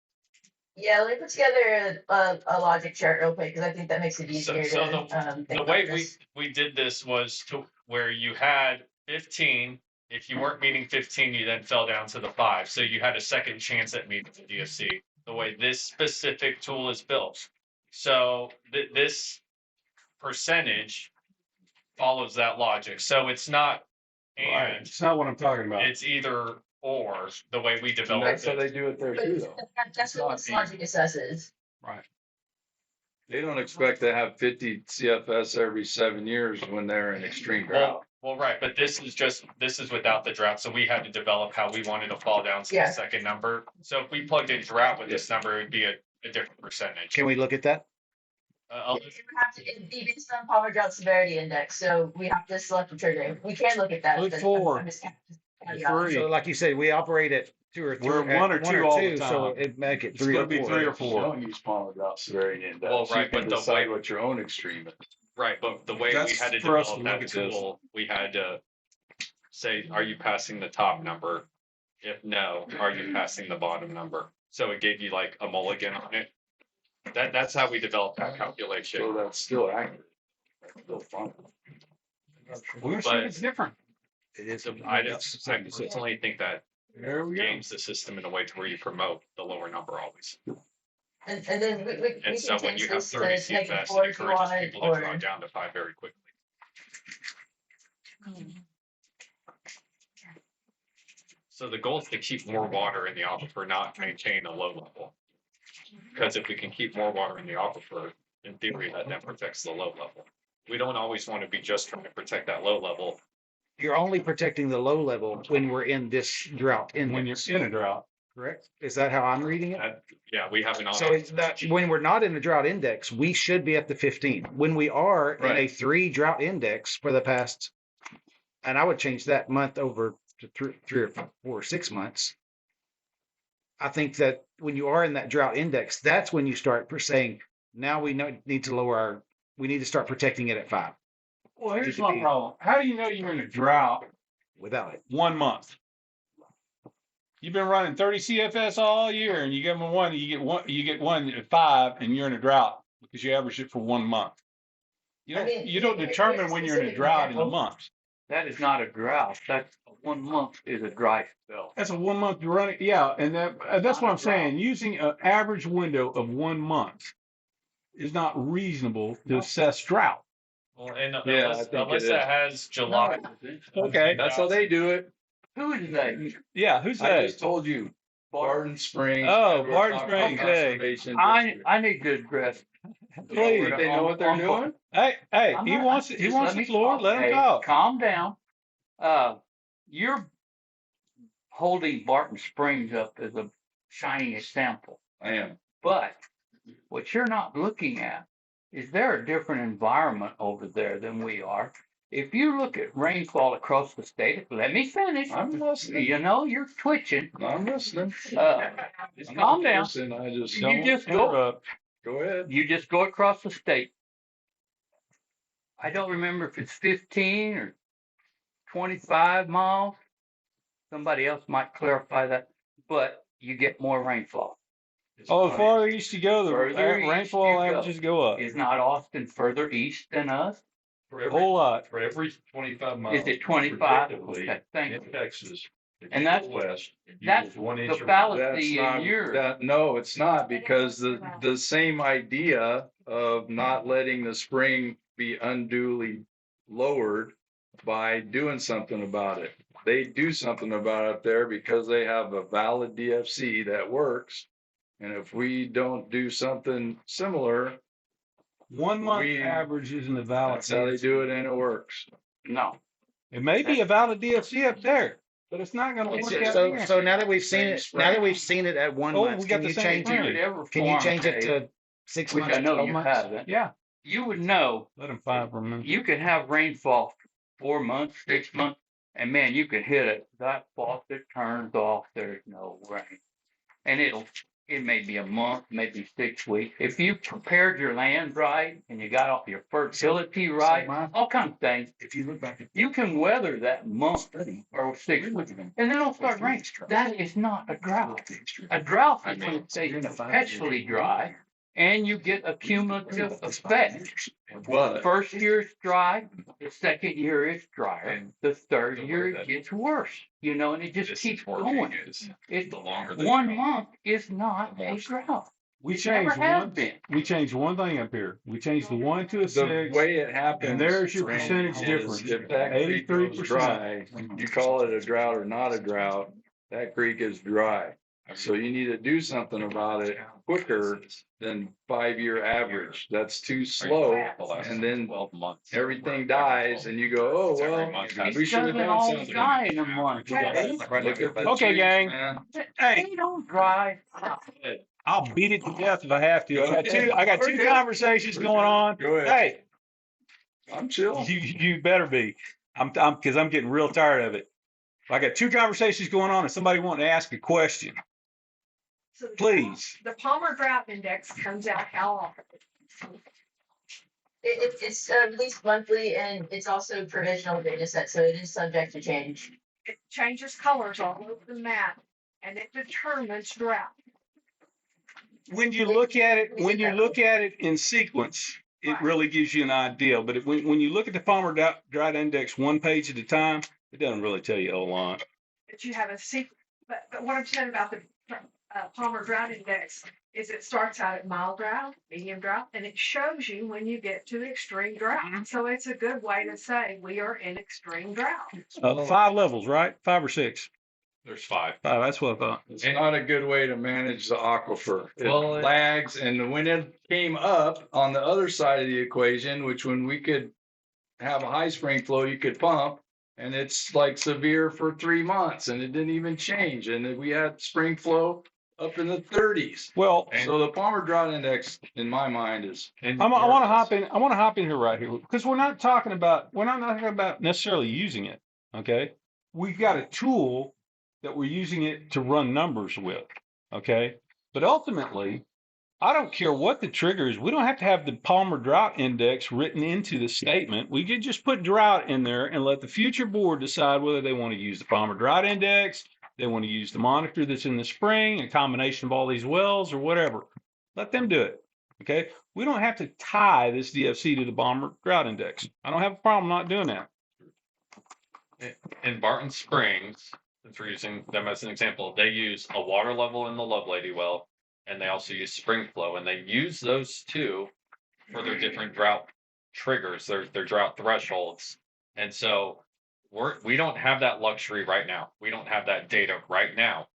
Yeah, let me put together a logic chart real quick because I think that makes it easier the way we did this was to where you had 15. If you weren't meeting 15, you then fell down to the 5. So you had a second chance at meeting the DFC. The way this specific tool is built. So this percentage follows that logic. So it's not and it's not what I'm talking about. It's either or the way we develop That's how they do it there too, though. That's what this logic assesses. Right. They don't expect to have 50 CFS every 7 years when they're in extreme drought. Well, right, but this is without the drought, so we had to develop how we wanted to fall down to the Yeah. second number. So if we plugged in drought with this number, it'd be a different percentage. Can we look at that? It would have to, it'd be based on Palmer drought severity index, so we have to select a trigger. We can look at that. Look but forward. I'm just- Three. So like you said, we operate at two or three. We're one or two all the So time. it make it It's three gonna or be four. three or four. Don't use Palmer drought severity index. Well, right, You can but the decide way- what your own extreme is. Right, but the way we That's had to for us to develop look that at this. tool, we had to say, are you passing the top number? If no, are you passing the bottom number? So it gave you like a mulligan on it. That's how we developed that So calculation. that's still accurate. That's still fun. We're gonna see if it's different. It is. So I personally think that There we go. games the system in a way to where you promote the lower number always. And then we And so can when change you have this to 30 negative CFS, 4 it if you encourages want, people to draw or. down to 5 very quickly. So the goal is to keep more water in the aquifer, not maintain a low level. Because if we can keep more water in the aquifer, in theory, that then protects the low level. We don't always want to be just trying to protect that low level. You're only protecting the low level when we're in this drought When you're index, in a drought. correct? Is that how I'm reading it? Yeah, we have an. So it's not, when we're not in the drought index, we should be at the 15. When we are in a Right. 3 drought index for the past, and I would change that month over to three or 4 or 6 months. I think that when you are in that drought index, that's when you start saying, now we need to lower our, we need to start protecting it at 5 Well, here's my problem. How do you know you're in a drought without it. 1 month? You've been running 30 CFS all year, and you get one, you get one at 5, and you're in a drought because you average it for 1 month. You I don't, mean, you don't here's determine a when you're in a specific drought in a example. month. That is not a drought. That's 1 month is a dry spell. That's a 1 month running. Yeah, and that's what I'm saying. Using an average window of 1 month is not reasonable to assess drought. Well, and Yeah, I unless, think it unless is. that has July. Okay. That's how they do it. Who is they? Yeah, who's I that? just told you, Barton Springs. Oh, Federal Barton Aquatic Springs, hey. Conservation I District. need to address. Please. They know what they're doing? Hey, I'm he not- wants just he wants let the me floor. talk. Let him Hey, talk. Calm down. You're holding Barton Springs up as a shining example. I am. But what you're not looking at is they're a different environment over there than we are. If you look at rainfall across the state, let me finish. I'm listening. You know, you're twitching. I'm listening. Uh, I'm calm not down. listening, I just, You just go, Interrupt. go ahead. you just go across the state. I don't remember if it's 15 or 25 miles. Somebody else might clarify that, but you get more rainfall. Oh, the farther east you go, the Further east rainfall you go. averages go up Is not Austin further east than us? For a every, whole lot. for every 25 miles. Is it 25? predictably, Okay, thank you. In Texas. if And you go that's- West. you that's go 1 the inch or- fallacy That's in not- yours. No, it's not, because the same idea of not letting the spring be unduly lowered by doing something about it. They do something about it there because they have a valid DFC that works. And if we don't do something similar, 1 month We- average isn't a valid. that's how they do it and it works. No. It may be a valid DFC up there, but it's not going to work out So, here. so now that we've seen Same it, spring. now that we've seen it at 1 Oh, month, we got can the you same change thing. You it? would ever Can you form change it a- to 6 which months? I know 12 you months? haven't. Yeah, You would know let him 5 for a minute. you can have rainfall 4 months, 6 months, and man, you can hit it. That faucet turns off. There's no rain, and it may be a month, maybe 6 weeks. If you prepared your land right and you got all your fertility right, all kinds of things, If you look back at you can weather that month or 6 weeks, and then it'll start raining. That is not a drought. A drought is when it stays perpetually dry, and you get a cumulative effect. But First year is dry, the second year is drier, the third year it gets worse, you know, and it just This keeps is working going. is It, the longer the 1 drought. month is not a drought. We It never changed has one. been. We changed one thing up here. We changed the 1 to a the 6. way it happens. And there's your Randy, percentage is difference. If that creek goes 83%. dry, you call it a drought or not a drought, that creek is dry. So you need to do something about it quicker than 5-year average. That's too slow. And then 12 months. everything dies and you go, oh, well, we should have Doesn't done always something. die in a month. Look at the Okay, trees, gang. man. Hey, They don't dry. I'll beat it to death if I have to. I got two Okay. conversations going on. Go ahead. Hey, I'm chill. you better be. Because I'm getting real tired of it. I got two conversations going on and somebody wanting to ask a question. So Please. the Palmer Drought Index comes out how often? It's released monthly and it's also provisional data set, so it is subject to change. It changes colors all over the map and it determines drought. When you look at it in sequence, it really gives you an idea. But when you look at the Palmer Drought Index one page at a time, it doesn't really tell you a whole lot. But you have a secret. But what I'm saying about the Palmer Drought Index is it starts out at mild drought, medium drought, and it shows you when you get to extreme drought. So it's a good way to say we are in extreme drought. 5 levels, right? 5 or 6. There's 5. 5. That's what I thought. It's not a good way to manage the aquifer. It Well, lags, and when it came up on the other side of the equation, which when we could have a high spring flow, you could pump, and it's like severe for 3 months, and it didn't even change, and then we had spring flow up in the 30s. Well, So the Palmer Drought Index, in my mind, is I want to hop in. I want to hop in here right here because we're not talking about necessarily using it. Okay, we've got a tool that we're using it to run numbers with. Okay, but ultimately, I don't care what the trigger is. We don't have to have the Palmer Drought Index written into the statement. We could just put drought in there and let the future board decide whether they want to use the Palmer Drought Index, they want to use the monitor that's in the spring, a combination of all these wells or whatever. Let them do it. Okay. We don't have to tie this DFC to the Palmer Drought Index. I don't have a problem not doing that. In Barton Springs, since we're using them as an example, they use a water level in the Lovelady well, and they also use spring flow, and they use those two for their different drought triggers, their drought thresholds. And so we don't have that luxury right now. We don't have that data right now.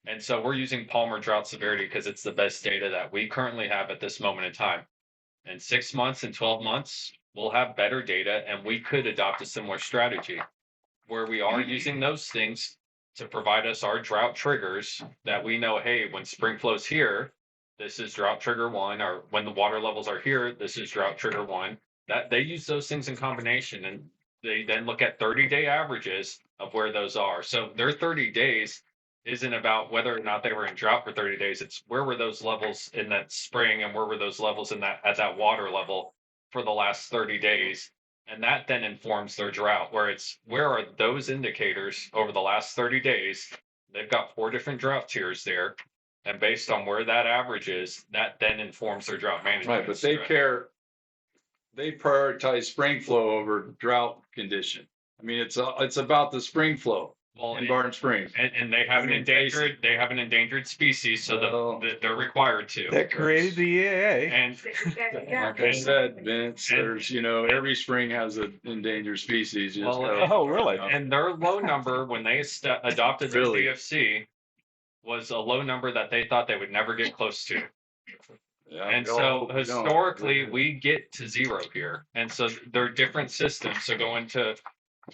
And so we're using Palmer drought severity because it's the best data that we currently have at this moment in time. In 6 months and 12 months, we'll have better data and we could adopt a similar strategy where we are using those things to provide us our drought triggers that we know, hey, when spring flows here, this is drought trigger 1, or when the water levels are here, this is drought trigger 1. That they use those things in combination, and they then look at 30-day averages of where those are. So their 30 days isn't about whether or not they were in drought for 30 days. It's where were those levels in that spring and where were those levels in at that water level for the last 30 days. And that then informs their drought, where are those indicators over the last 30 days? They've got 4 different drought tiers there. And based on where that average is, that then informs their drought management. right, but they prioritize spring flow over drought condition. I mean, it's about the spring flow in Barton Springs. And they have an endangered species, so they're required to. That created the EAA. And Like I said, Vince, there's, every spring has an endangered species. Oh, really? And their low number when they adopted the Really? DFC was a low number that they thought they would never get close to. Yeah, And we all so hope we don't. historically, we get to 0 here. And so they're different systems. So going to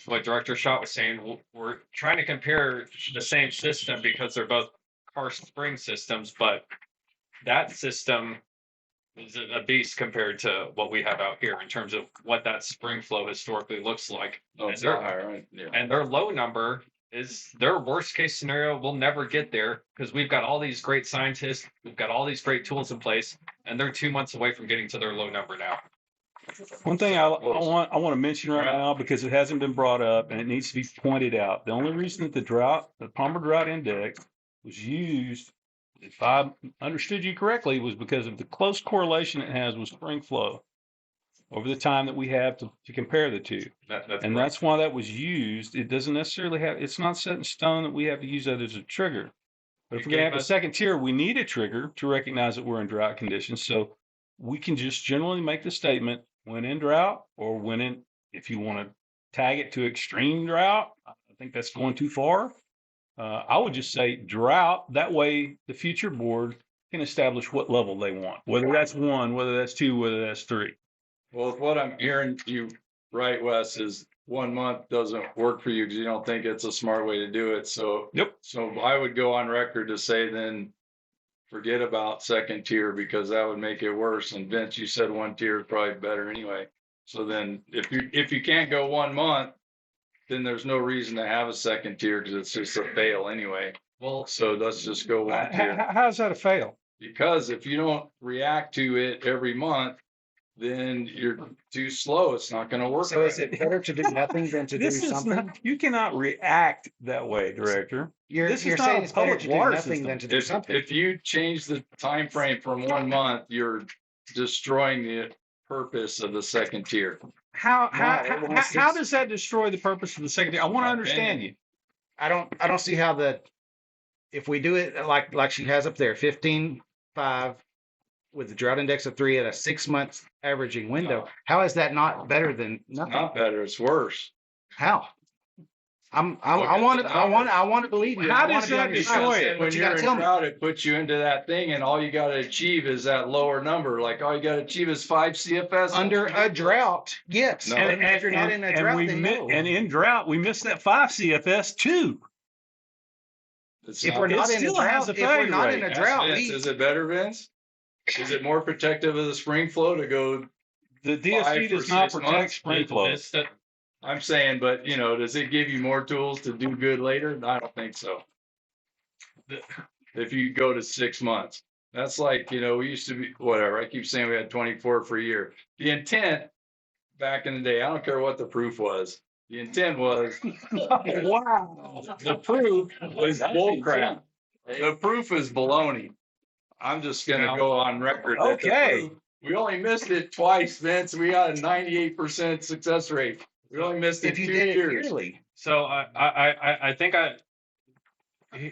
what Director Schott was saying, we're trying to compare the same system because they're both karst spring systems, but that system is a beast compared to what we have out here in terms of what that spring flow historically looks like. Oh, it's not high, right? Yeah. And their low number is their worst case scenario. We'll never get there because we've got all these great scientists, we've got all these great tools in place, and they're 2 months away from getting to their low number now. One thing I want to mention right now, because it hasn't been brought up and it needs to be pointed out. The only reason that the Palmer Drought Index was used, if I understood you correctly, was because of the close correlation it has with spring flow over the time that we have to compare the two. That's why that was used. It doesn't necessarily it's not set in stone that we have to use that as a trigger. But if we're going to have a second tier, we need a trigger to recognize that we're in drought conditions. So we can just generally make the statement when in drought, or if you want to tag it to extreme drought. I think that's going too far. I would just say drought. That way the future board can establish what level they want, whether that's 1, whether that's 2, whether that's 3. Well, with what I'm hearing you right, Wes, is 1 month doesn't work for you because you don't think it's a smart way to do it. So, Yep. so I would go on record to say then forget about second tier because that would make it worse. And Vince, you said 1 tier is probably better anyway. So then if you can't go 1 month, then there's no reason to have a second tier because it's just a fail anyway. Well, So let's just go 1 tier. How's that a fail? Because if you don't react to it every month, then you're too slow. It's not going to work. So is it better to do nothing than to do This is something? not, you cannot react that way, Director. You're this is not saying a it's better public to do water nothing system. than to do something. If you change the time frame from 1 month, you're destroying the purpose of the second tier. How Well, does that destroy the purpose of the second tier? I want to understand you. I don't see how if we do it like she has up there, 15.5 with the drought index of 3 at a 6 month averaging window, how is that not better than It's nothing? not better. It's worse. How? I want to believe you. How I wanna does be that on your destroy side, it? but When you you're gotta in tell me. drought, it puts you into that thing, and all you got to achieve is that lower number. Like all you got to achieve is 5 CFS Under a drought, yes. No. But if you're not in a drought, then no. and in drought, we missed that 5 CFS too. It's If not- we're It not in a still has drought, a if we're failure not in rate. a drought, Vince, is it better, Vince? Is it more protective of the spring flow to go? The 5 DSC for does not 6 protect months? spring flow. I'm saying, but does it give you more tools to do good later? I don't think so. If you go to 6 months, that's like, we used to be, whatever. I keep saying we had 24 for a year. The intent back in the day, I don't care what the proof was. The intent was, Wow. the proof was bullcrap. The proof is baloney. I'm just gonna go on record. that the Okay. proof- We only missed it twice, Vince. We got a 98% success rate. We only missed it if you 2 did it years. yearly, So I think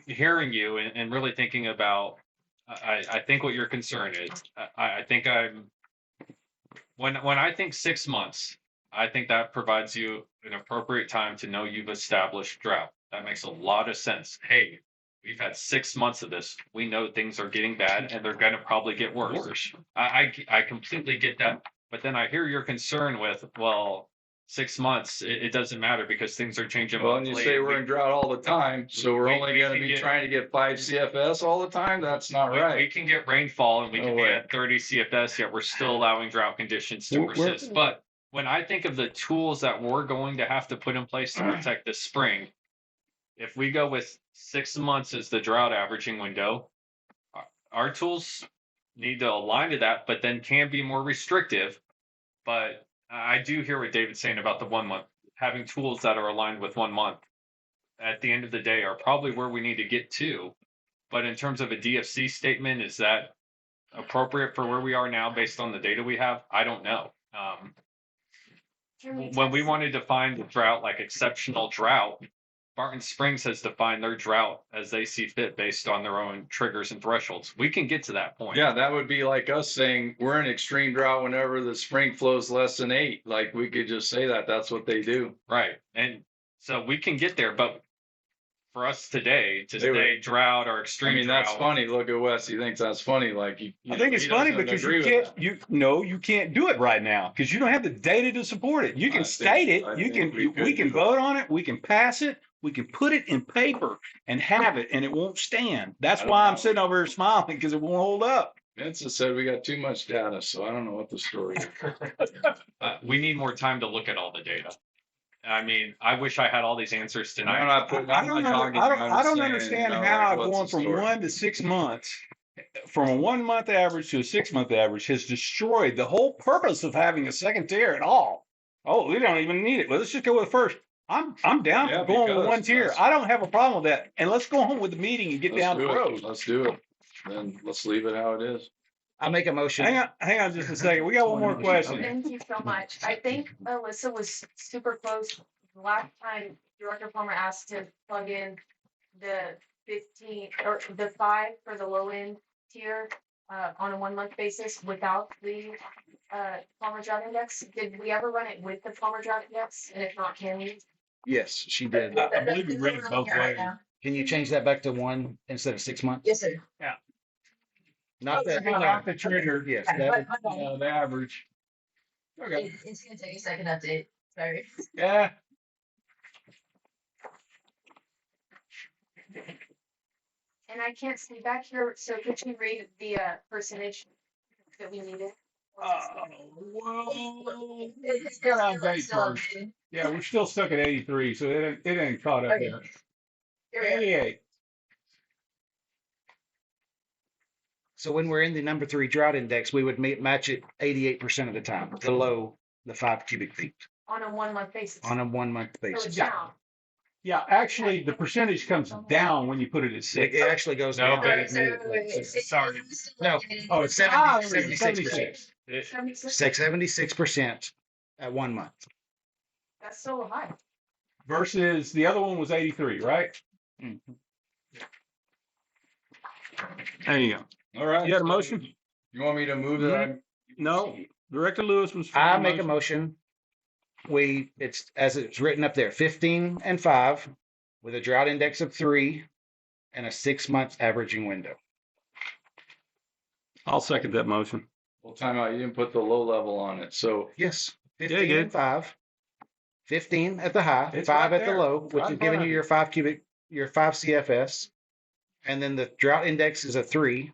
hearing you and really thinking about, I think what your concern is, I think when I think 6 months, I think that provides you an appropriate time to know you've established drought. That makes a lot of sense. Hey, we've had 6 months of this. We know things are getting bad and they're going to probably get worse. I completely get that. But then I hear your concern with, well, 6 months, it doesn't matter because things are changing. Well, and you say we're in drought all the time, so we're only we gonna can be get- trying to get 5 CFS all the time? That's not We right. can get rainfall and we No can be way. at 30 CFS, yet we're still allowing drought conditions to We're- persist. But when I think of the tools that we're going to have to put in place to protect this spring, if we go with 6 months as the drought averaging window, our tools need to align to that, but then can be more restrictive. But I do hear what David's saying about the 1 month. Having tools that are aligned with 1 month at the end of the day are probably where we need to get to. But in terms of a DFC statement, is that appropriate for where we are now based on the data we have? I don't know. When we wanted to define the drought like exceptional drought, Barton Springs has defined their drought as they see fit based on their own triggers and thresholds. We can get to that point. Yeah, that would be like us saying we're in extreme drought whenever the spring flows less than 8. Like we could just say that. That's what they do. Right. And so we can get there, but for us today to They would- say drought or I extreme mean, that's drought, funny. Look at Wes. He thinks that's funny. Like I think it's funny because you can't do it right now because you don't have the data to support it. You can state it. We can vote on it. We can pass it. We can put it in paper and have it, and it won't stand. That's why I'm sitting over here smiling because it won't hold up. Vince has said we got too much data, so I don't know what the story is. we need more time to look at all the data. I mean, I wish I had all these answers tonight. I'm not putting. I'm not talking. I don't saying, understand like, how what's going the from story? 1 to 6 months, from a 1 month average to a 6 month average, has destroyed the whole purpose of having a second tier at all. Oh, we don't even need it. Well, let's just go with first. I'm down Yeah, for going with because 1 tier. that's- I don't have a problem with that. And let's go home with the meeting and get Let's down do the it. road. Let's do it. Then let's leave it how it is. I make a motion. Hang on just a second. We got one more question. Thank you so much. I think Alyssa was super close. The last time Director Palmer asked to plug in the 15 or the 5 for the low end tier on a 1 month basis without the Palmer drought index. Did we ever run it with the Palmer drought index? And if not, can we? Yes, she did. I believe we ran it both ways. Can you change that back to 1 instead of 6 months? Yes, sir. Not that. Not the trigger. Yes, But- that, but- The average. Okay. It's gonna take a second update. Sorry. Yeah. And I can't see back here, so could you read the percentage that we needed? Well, It's got still- out date still first. updating. Yeah, we're still stuck at 83, so it ain't caught up Okay. yet. Here we go. 88. so when we're in the number 3 drought index, we would match it 88% of the time below the 5 cubic feet On a 1 month basis. on a 1 month So it's basis. down. Yeah, actually, the percentage comes down when you put it at It 6. it actually goes No, down. but- Sorry. No. Oh, it's 76%. 76. 76% at 1 month. That's so high. Versus the other one was 83, right? Mhm. There you go. All right. You had a motion? You want me to move that? No. Director Lewis was. for I the make a motion. It's as it's written up there, 15 and 5 with a drought index of 3 and a 6 month averaging window. I'll second that motion. Well, time out. You didn't put the low level on it. So Yes, you 15 did. and 5. 15 at the high, It's 5 right at the there. low, which Right is in front giving of you you. your 5 cubic, your 5 CFS. And then the drought index is a 3.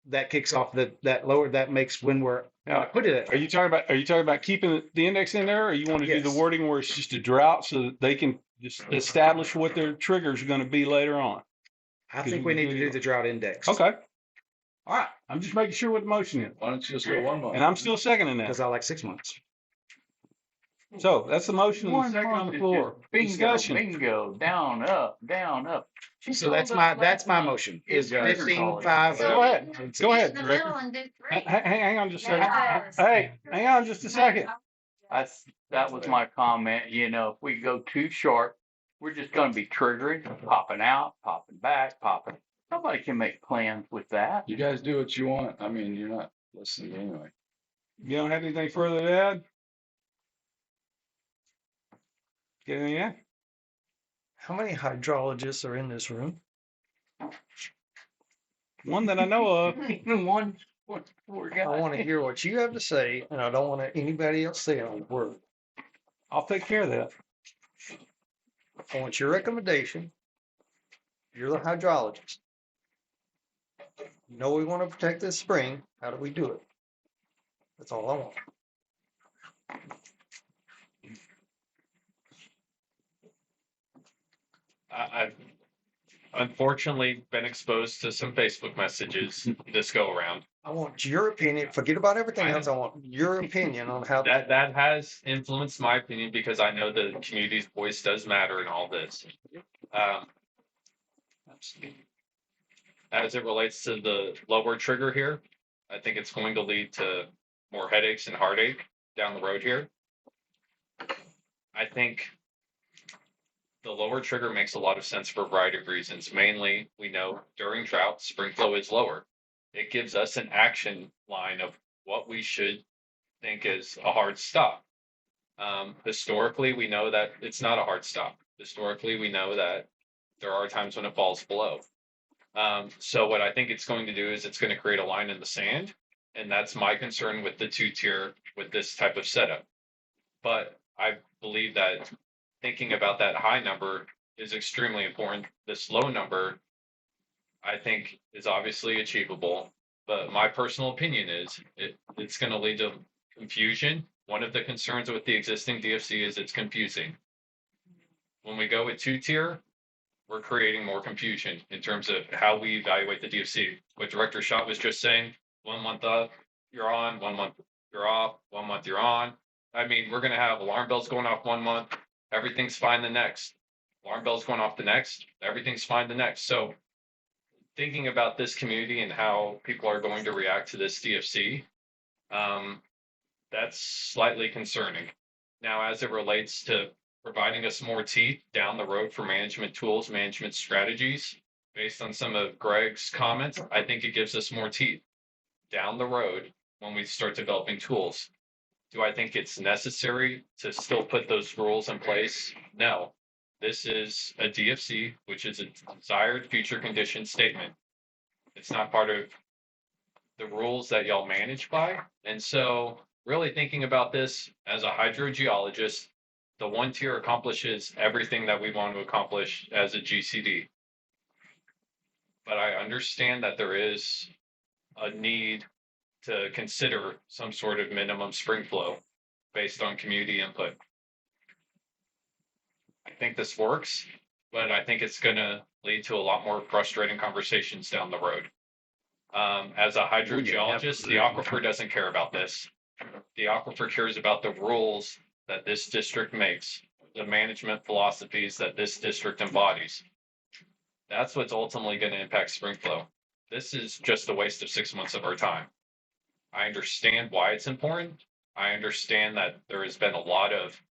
That kicks off that lower, that makes when we're, Now, put it Are you talking about keeping the index in there, or you want to do the Yes. wording where it's just a drought so that they can just establish what their triggers are going to be later on? I think we need to do the drought index. Okay. All right. I'm just making sure what the motion is, why don't you just go 1 month? and I'm still seconding that. Because I like 6 months. So that's the motion and the One second on month the is floor. just bingo, Discussion. bingo, down, up, down, up. She So told that's us my last month motion is it's trigger 15, calling. 5. Go ahead. Go Get ahead, in the Director. middle and do 3. Hang on just a second. Yes. Hey, hang on just a second. That was my comment, if we go too short, we're just gonna be triggering, popping out, popping back, popping. Nobody can make plans with that. You guys do what you want. I mean, you're not listening anyway. You don't have anything further to add? Get anything in? How many hydrologists are in this room? One that I know of. One poor guy. I want to hear what you have to say, and I don't want anybody else saying a word. I'll take care of that. I want your recommendation. You're the hydrologist. You know we want to protect this spring. How do we do it? That's all I want. I've unfortunately been exposed to some Facebook messages this go around. I want your opinion. Forget about everything else. I want your opinion on how. That has influenced my opinion because I know the community's voice does matter in all this. As it relates to the lower trigger here, I think it's going to lead to more headaches and heartache down the road here. I think the lower trigger makes a lot of sense for a variety of reasons. Mainly, we know during drought, spring flow is lower. It gives us an action line of what we should think is a hard stop. Historically, we know that it's not a hard stop. Historically, we know that there are times when it falls below. So what I think it's going to do is it's going to create a line in the sand. And that's my concern with the 2-tier with this type of setup. But I believe that thinking about that high number is extremely important. This low number, I think, is obviously achievable. But my personal opinion is it's going to lead to confusion. One of the concerns with the existing DFC is it's confusing. When we go with 2-tier, we're creating more confusion in terms of how we evaluate the DFC. What Director Schott was just saying, 1 month up, you're on, 1 month you're off, 1 month you're on. I mean, we're going to have alarm bells going off 1 month, everything's fine the next. Alarm bells going off the next, everything's fine the next. So thinking about this community and how people are going to react to this DFC, that's slightly concerning. Now, as it relates to providing us more teeth down the road for management tools, management strategies, based on some of Greg's comments, I think it gives us more teeth down the road when we start developing tools. Do I think it's necessary to still put those rules in place? No. this is a DFC, which is a desired future condition statement. It's not part of the rules that y'all manage by. And so really thinking about this as a hydrogeologist, the 1 tier accomplishes everything that we want to accomplish as a GCD. But I understand that there is a need to consider some sort of minimum spring flow based on community input. I think this works, but I think it's going to lead to a lot more frustrating conversations down the road. As a hydrogeologist, the aquifer doesn't care about this. The aquifer cares about the rules that this district makes, the management philosophies that this district embodies. That's what's ultimately going to impact spring flow. This is just a waste of 6 months of our time. I understand why it's important. I understand that there has been a lot of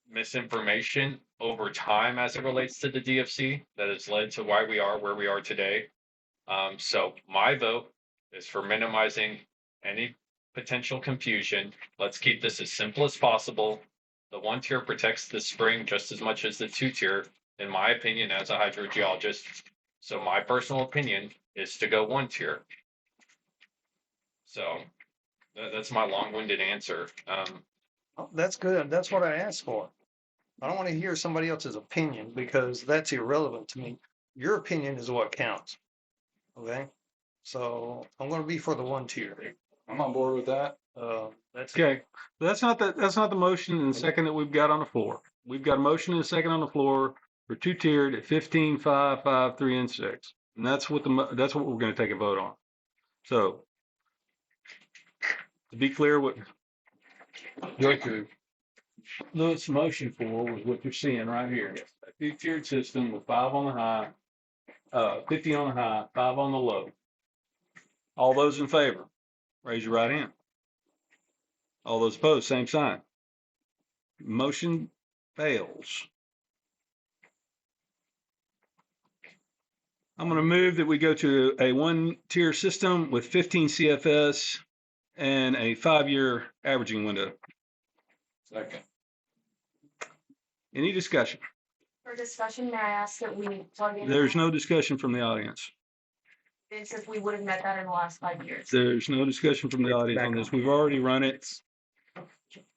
misinformation over time as it relates to the DFC that has led to why we are where we are today. So my vote is for minimizing any potential confusion. Let's keep this as simple as possible. The 1 tier protects the spring just as much as the 2 tier, in my opinion, as a hydrogeologist. So my personal opinion is to go 1 tier. So that's my long-winded answer. Oh, that's good. That's what I asked for. I don't want to hear somebody else's opinion because that's irrelevant to me. Your opinion is what counts. Okay? So I'm going to be for the 1 tier. I'm on board with that. That's Okay, that's not the motion and second that we've got on the floor. We've got a motion and a second on the floor for 2 tiered at 15, 5, 5, 3, and 6. And that's what we're going to take a vote on. So to be clear, what Lewis's motion for was what you're seeing right here. A 2-tiered system with 5 on the high, 50 on the high, 5 on the low. All those in favor, raise your right hand. All those opposed, same sign. Motion fails. I'm going to move that we go to a 1-tier system with 15 CFS and a 5-year averaging window. Second. Any discussion? For discussion, may I ask that we plug in? There's no discussion from the audience. Since we would have met that in the last 5 years. There's no discussion from the audience on this. We've already run it.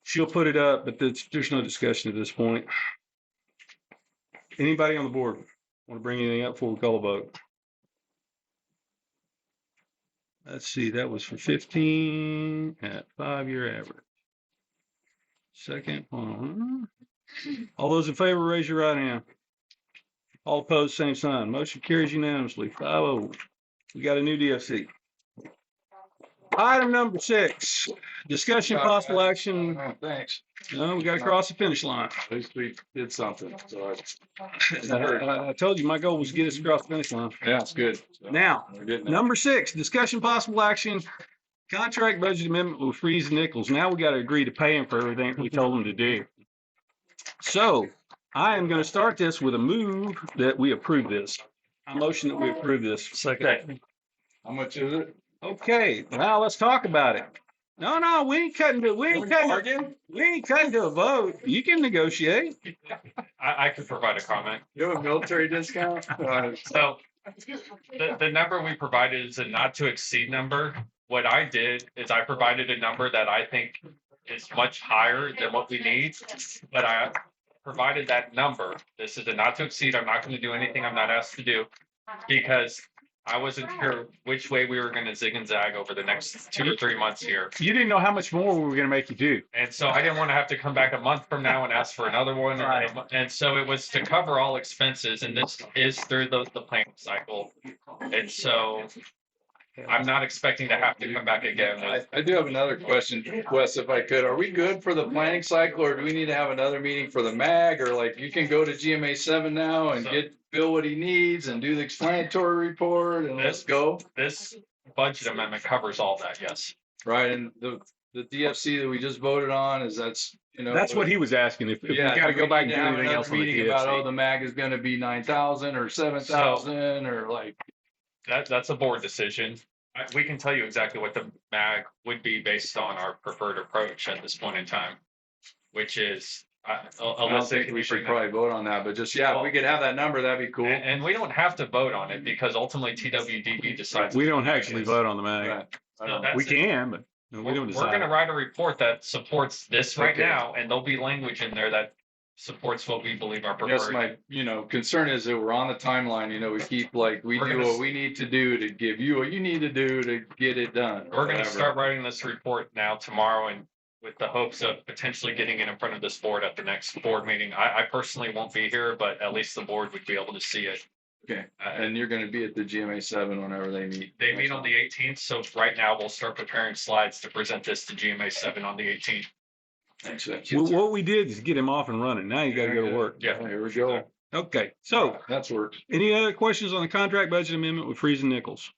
She'll put it up, but there's no discussion at this point. Anybody on the board want to bring anything up before we call a vote? Let's see, that was for 15 at 5-year average. Second one. All those in favor, raise your right hand. All opposed, same sign. Motion carries unanimously, 5-0. We got a new DFC. Item number 6, discussion possible action. Oh, thanks. No, we got to cross the finish line. At least we did something. So I told you my goal was to get us across the finish line. yeah, it's good. So Now, we're getting there. number 6, discussion possible action, contract budget amendment with Freese and Nichols. Now we got to agree to pay him for everything we told him to do. So I am going to start this with a move that we approve this. I motion that we approve this. second. How much is it? Okay, now let's talk about it. No, we ain't cutting to a vote. You can negotiate. I could provide a comment. You have a military discount? So the number we provided is a not to exceed number. What I did is I provided a number that I think is much higher than what we need, but I provided that number. This is a not to exceed. I'm not going to do anything I'm not asked to do because I wasn't sure which way we were going to zig and zag over the next 2 or 3 months here. You didn't know how much more we were going to make you do. And so I didn't want to have to come back a month from now and ask for another one. Right. And so it was to cover all expenses, and this is through the planning cycle. And so I'm not expecting to have to come back again. I do have another question, Wes, if I could. Are we good for the planning cycle, or do we need to have another meeting for the MAG? Or like you can go to GMA 7 now and get Bill what he needs and do the explanatory report and let's go? This budget amendment covers all that, yes. Right, and the DFC that we just voted on that's what he was asking. If we got to go back and do anything else on the meeting about DFC. the MAG is going to be 9,000 or 7,000 or like. That's a board decision. We can tell you exactly what the MAG would be based on our preferred approach at this point in time. which is, I don't unless think we should probably vote on that, but just, yeah, if we could have that number, that'd be cool. And we don't have to vote on it because ultimately TWDB decides. We what don't the actually value is. vote on the mag. Right. I So don't know. that's We it. can, but we We're, don't we're decide. gonna write a report that supports this right Okay. now, and there'll be language in there that supports what we believe our Yes, preferred. my, concern is that we're on the timeline, we keep like, we We're do gonna what s- we need to do to give you what you need to do to get it done. We're gonna whatever. start writing this report now tomorrow, and with the hopes of potentially getting it in front of this board at the next board meeting. I personally won't be here, but at least the board would be able to see it. Okay, and you're gonna be at the GMA 7 whenever they meet. They meet on the 18th, so right now we'll start preparing slides to present this to GMA 7 on the 18th. Thanks, sir. What we did is get him off and running. Now you got to go to work. Yeah. Here we go. Okay. So That's worked. any other questions on the contract budget amendment with Freese and Nichols?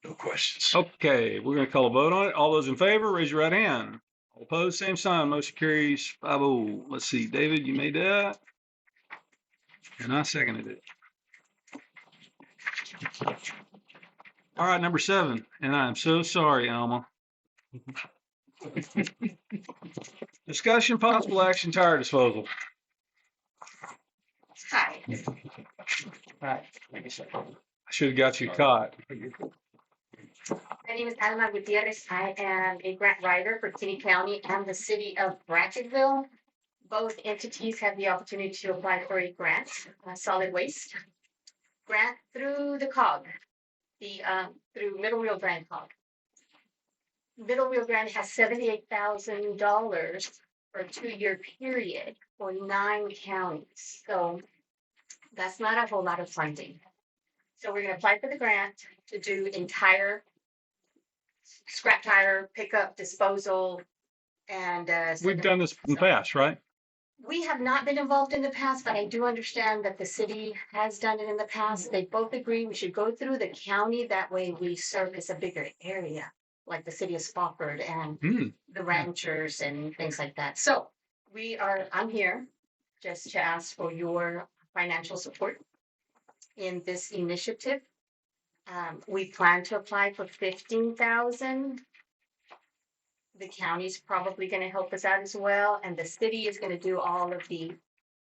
No questions. Okay, we're going to call a vote on it. All those in favor, raise your right hand. All opposed, same sign. Motion carries 5-0. Let's see, David, you made that. And I seconded it. All right, number 7. And I am so sorry, Alma. Discussion possible action tire disposal. Hi. I should have got you caught. My name is Alma Gutierrez. I am a grant writer for Kinney County and the city of Brackettville. Both entities have the opportunity to apply for a grant, solid waste grant through the COG, through Middle Rio Grant COG. Middle Rio Grande has $78,000 for a 2-year period for 9 counties. So that's not a whole lot of funding. So we're going to apply for the grant to do entire scrap tire pickup, disposal, and We've done this in the past, right? we have not been involved in the past, but I do understand that the city has done it in the past. They both agree we should go through the county. That way we service a bigger area, like the city of Spofford and the ranchers and things like that. So I'm here just to ask for your financial support in this initiative. We plan to apply for 15,000. The county's probably going to help us out as well, and the city is going to do all of the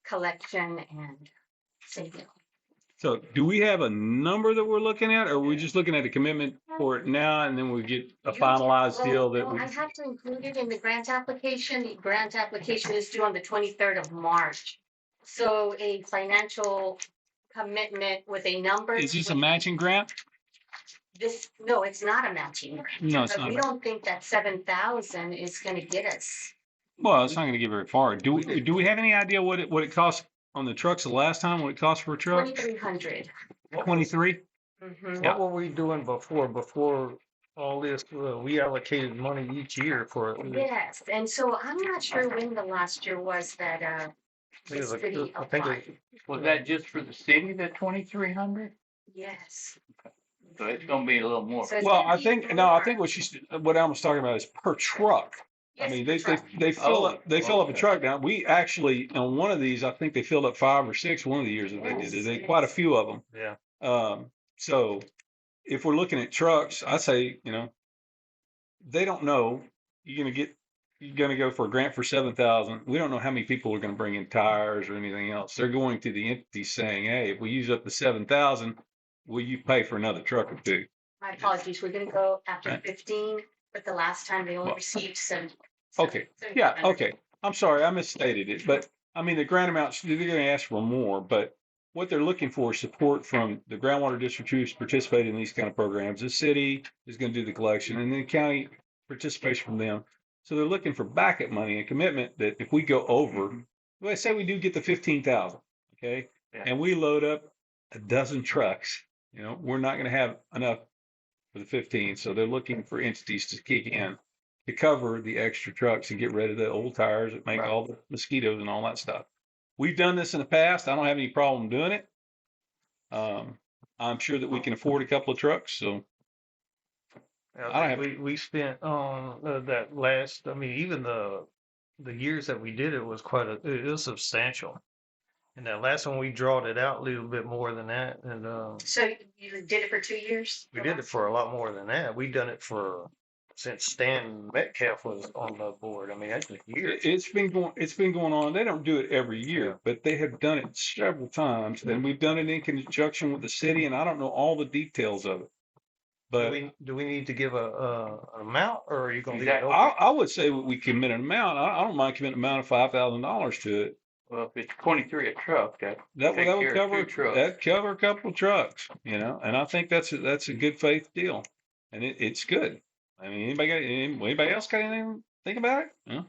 collection and saving. So do we have a number that we're looking at, or are we just looking at a commitment for it now and then we get a finalized deal that we? I have to include it in the grant application. The grant application is due on the 23rd of March. So a financial commitment with a number. Is this a matching grant? No, it's not a matching grant. No, it's But not. we don't think that 7,000 is going to get us. Well, it's not going to get very far. Do we have any idea what it cost on the trucks the last time? What it cost for a truck? 2,300. 23. Mhm. What were we doing before all this? We allocated money each year for it. Yes, and so I'm not sure when the last year was that the It was like- city I think applied. Was that just for the city, the 2,300? Yes. So it's gonna be a little more. So it's Well, gonna I be think more. what Alma's talking about is per truck. I Yes, mean, per they truck. fill Oh, up a okay. truck down. We actually on one of these, I think they filled up 5 or 6 one of the years that they did. They quite a few of them. Yeah. So if we're looking at trucks, I say, they don't know you're gonna go for a grant for 7,000. We don't know how many people are gonna bring in tires or anything else. They're going to the entity saying, hey, if we use up the 7,000, will you pay for another truck or 2? My apologies, we're gonna go after Right. 15, but the last time they only Well, received 7. Okay, yeah, okay. I'm sorry, I misstated it, but I mean, the grant amounts, they're gonna ask for more, but what they're looking for is support from the groundwater district who's participated in these kind of programs. The city is gonna do the collection and the county participation from them. So they're looking for backup money and commitment that if we go over, let's say we do get the 15,000, okay? Yeah. And we load up a dozen trucks, we're not gonna have enough for the 15. So they're looking for entities to kick in to cover the extra trucks and get rid of the old tires that make all the mosquitoes and all that stuff. We've done this in the past. I don't have any problem doing it. I'm sure that we can afford a couple of trucks. So I don't have. We spent on that last. I mean, even the years that we did it was it was substantial. And that last one we drawed it out a little bit more than that, and So you did it for 2 years? we did it for a lot more than that. We done it for since Stan Metcalf was on the board. I mean, that's years. It's been going on. They don't do it every year, Yeah. but they have done it several times, and we've done it in conjunction with the city, and I don't know all the details of it. But Do we need to give an amount, or are you gonna leave it Exactly. open? I would say we commit an amount. I don't mind committing an amount of $5,000 to it. Well, if it's 23 a truck, that That take would care of cover, 2 trucks. that'd cover a couple of trucks, you know, and I think that's a good faith deal. And it's good. I mean, anybody else got anything to think about it? No?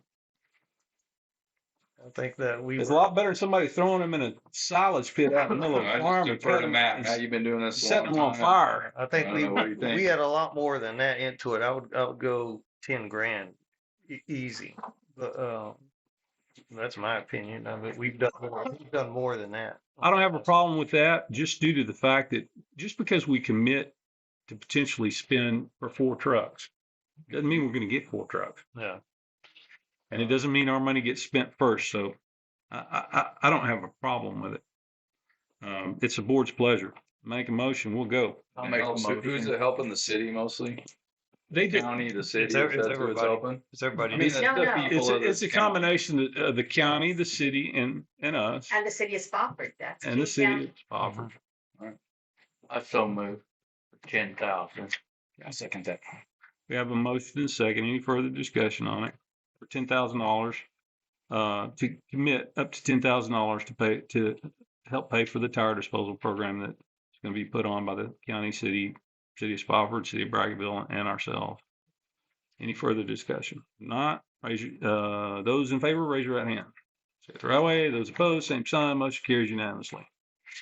I think that we It's a were, lot better than somebody throwing them in a silage pit out in the middle of I a farm just and defer to cutting Matt. and Matt, you've been doing this a setting long them on time. fire. I think I don't know what you think. we had a lot more than that into it. I would go 10 grand easy. But that's my opinion. I mean, we've done more than that. I don't have a problem with that, just due to the fact that just because we commit to potentially spend for 4 trucks, doesn't mean we're going to get 4 trucks. Yeah. And it doesn't mean our money gets spent first. So I don't have a problem with it. It's the board's pleasure. Make a motion, we'll go. I'll make a Who's motion. it helping? The city mostly? They do. County, the city, It's that's who it's everybody. helping? It's everybody. I mean, It's- the No, no. people of It's this a county. combination of the county, the city, and us, And the city of Spofford, that's. and the key down. city of Spofford. I so move for 10,000. I second that. We have a motion and a second. Any further discussion on it? For $10,000, to commit up to $10,000 to help pay for the tire disposal program that's going to be put on by the county, city of Spofford, city of Braggartville, and ourselves. Any further discussion? Not, those in favor, raise your right hand. Say it the right way. Those opposed, same sign. Motion carries unanimously.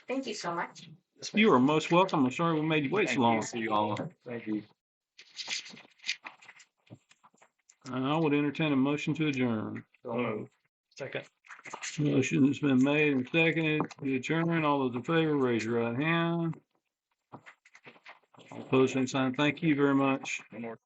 Thank you so much. You are most welcome. I'm sorry we made you wait so long. See you all. Thank you. I would entertain a motion to adjourn. So moved. Second. Motion has been made and seconded to adjourn. All those in favor, raise your right hand. All opposed, same sign. Thank you very much. One more.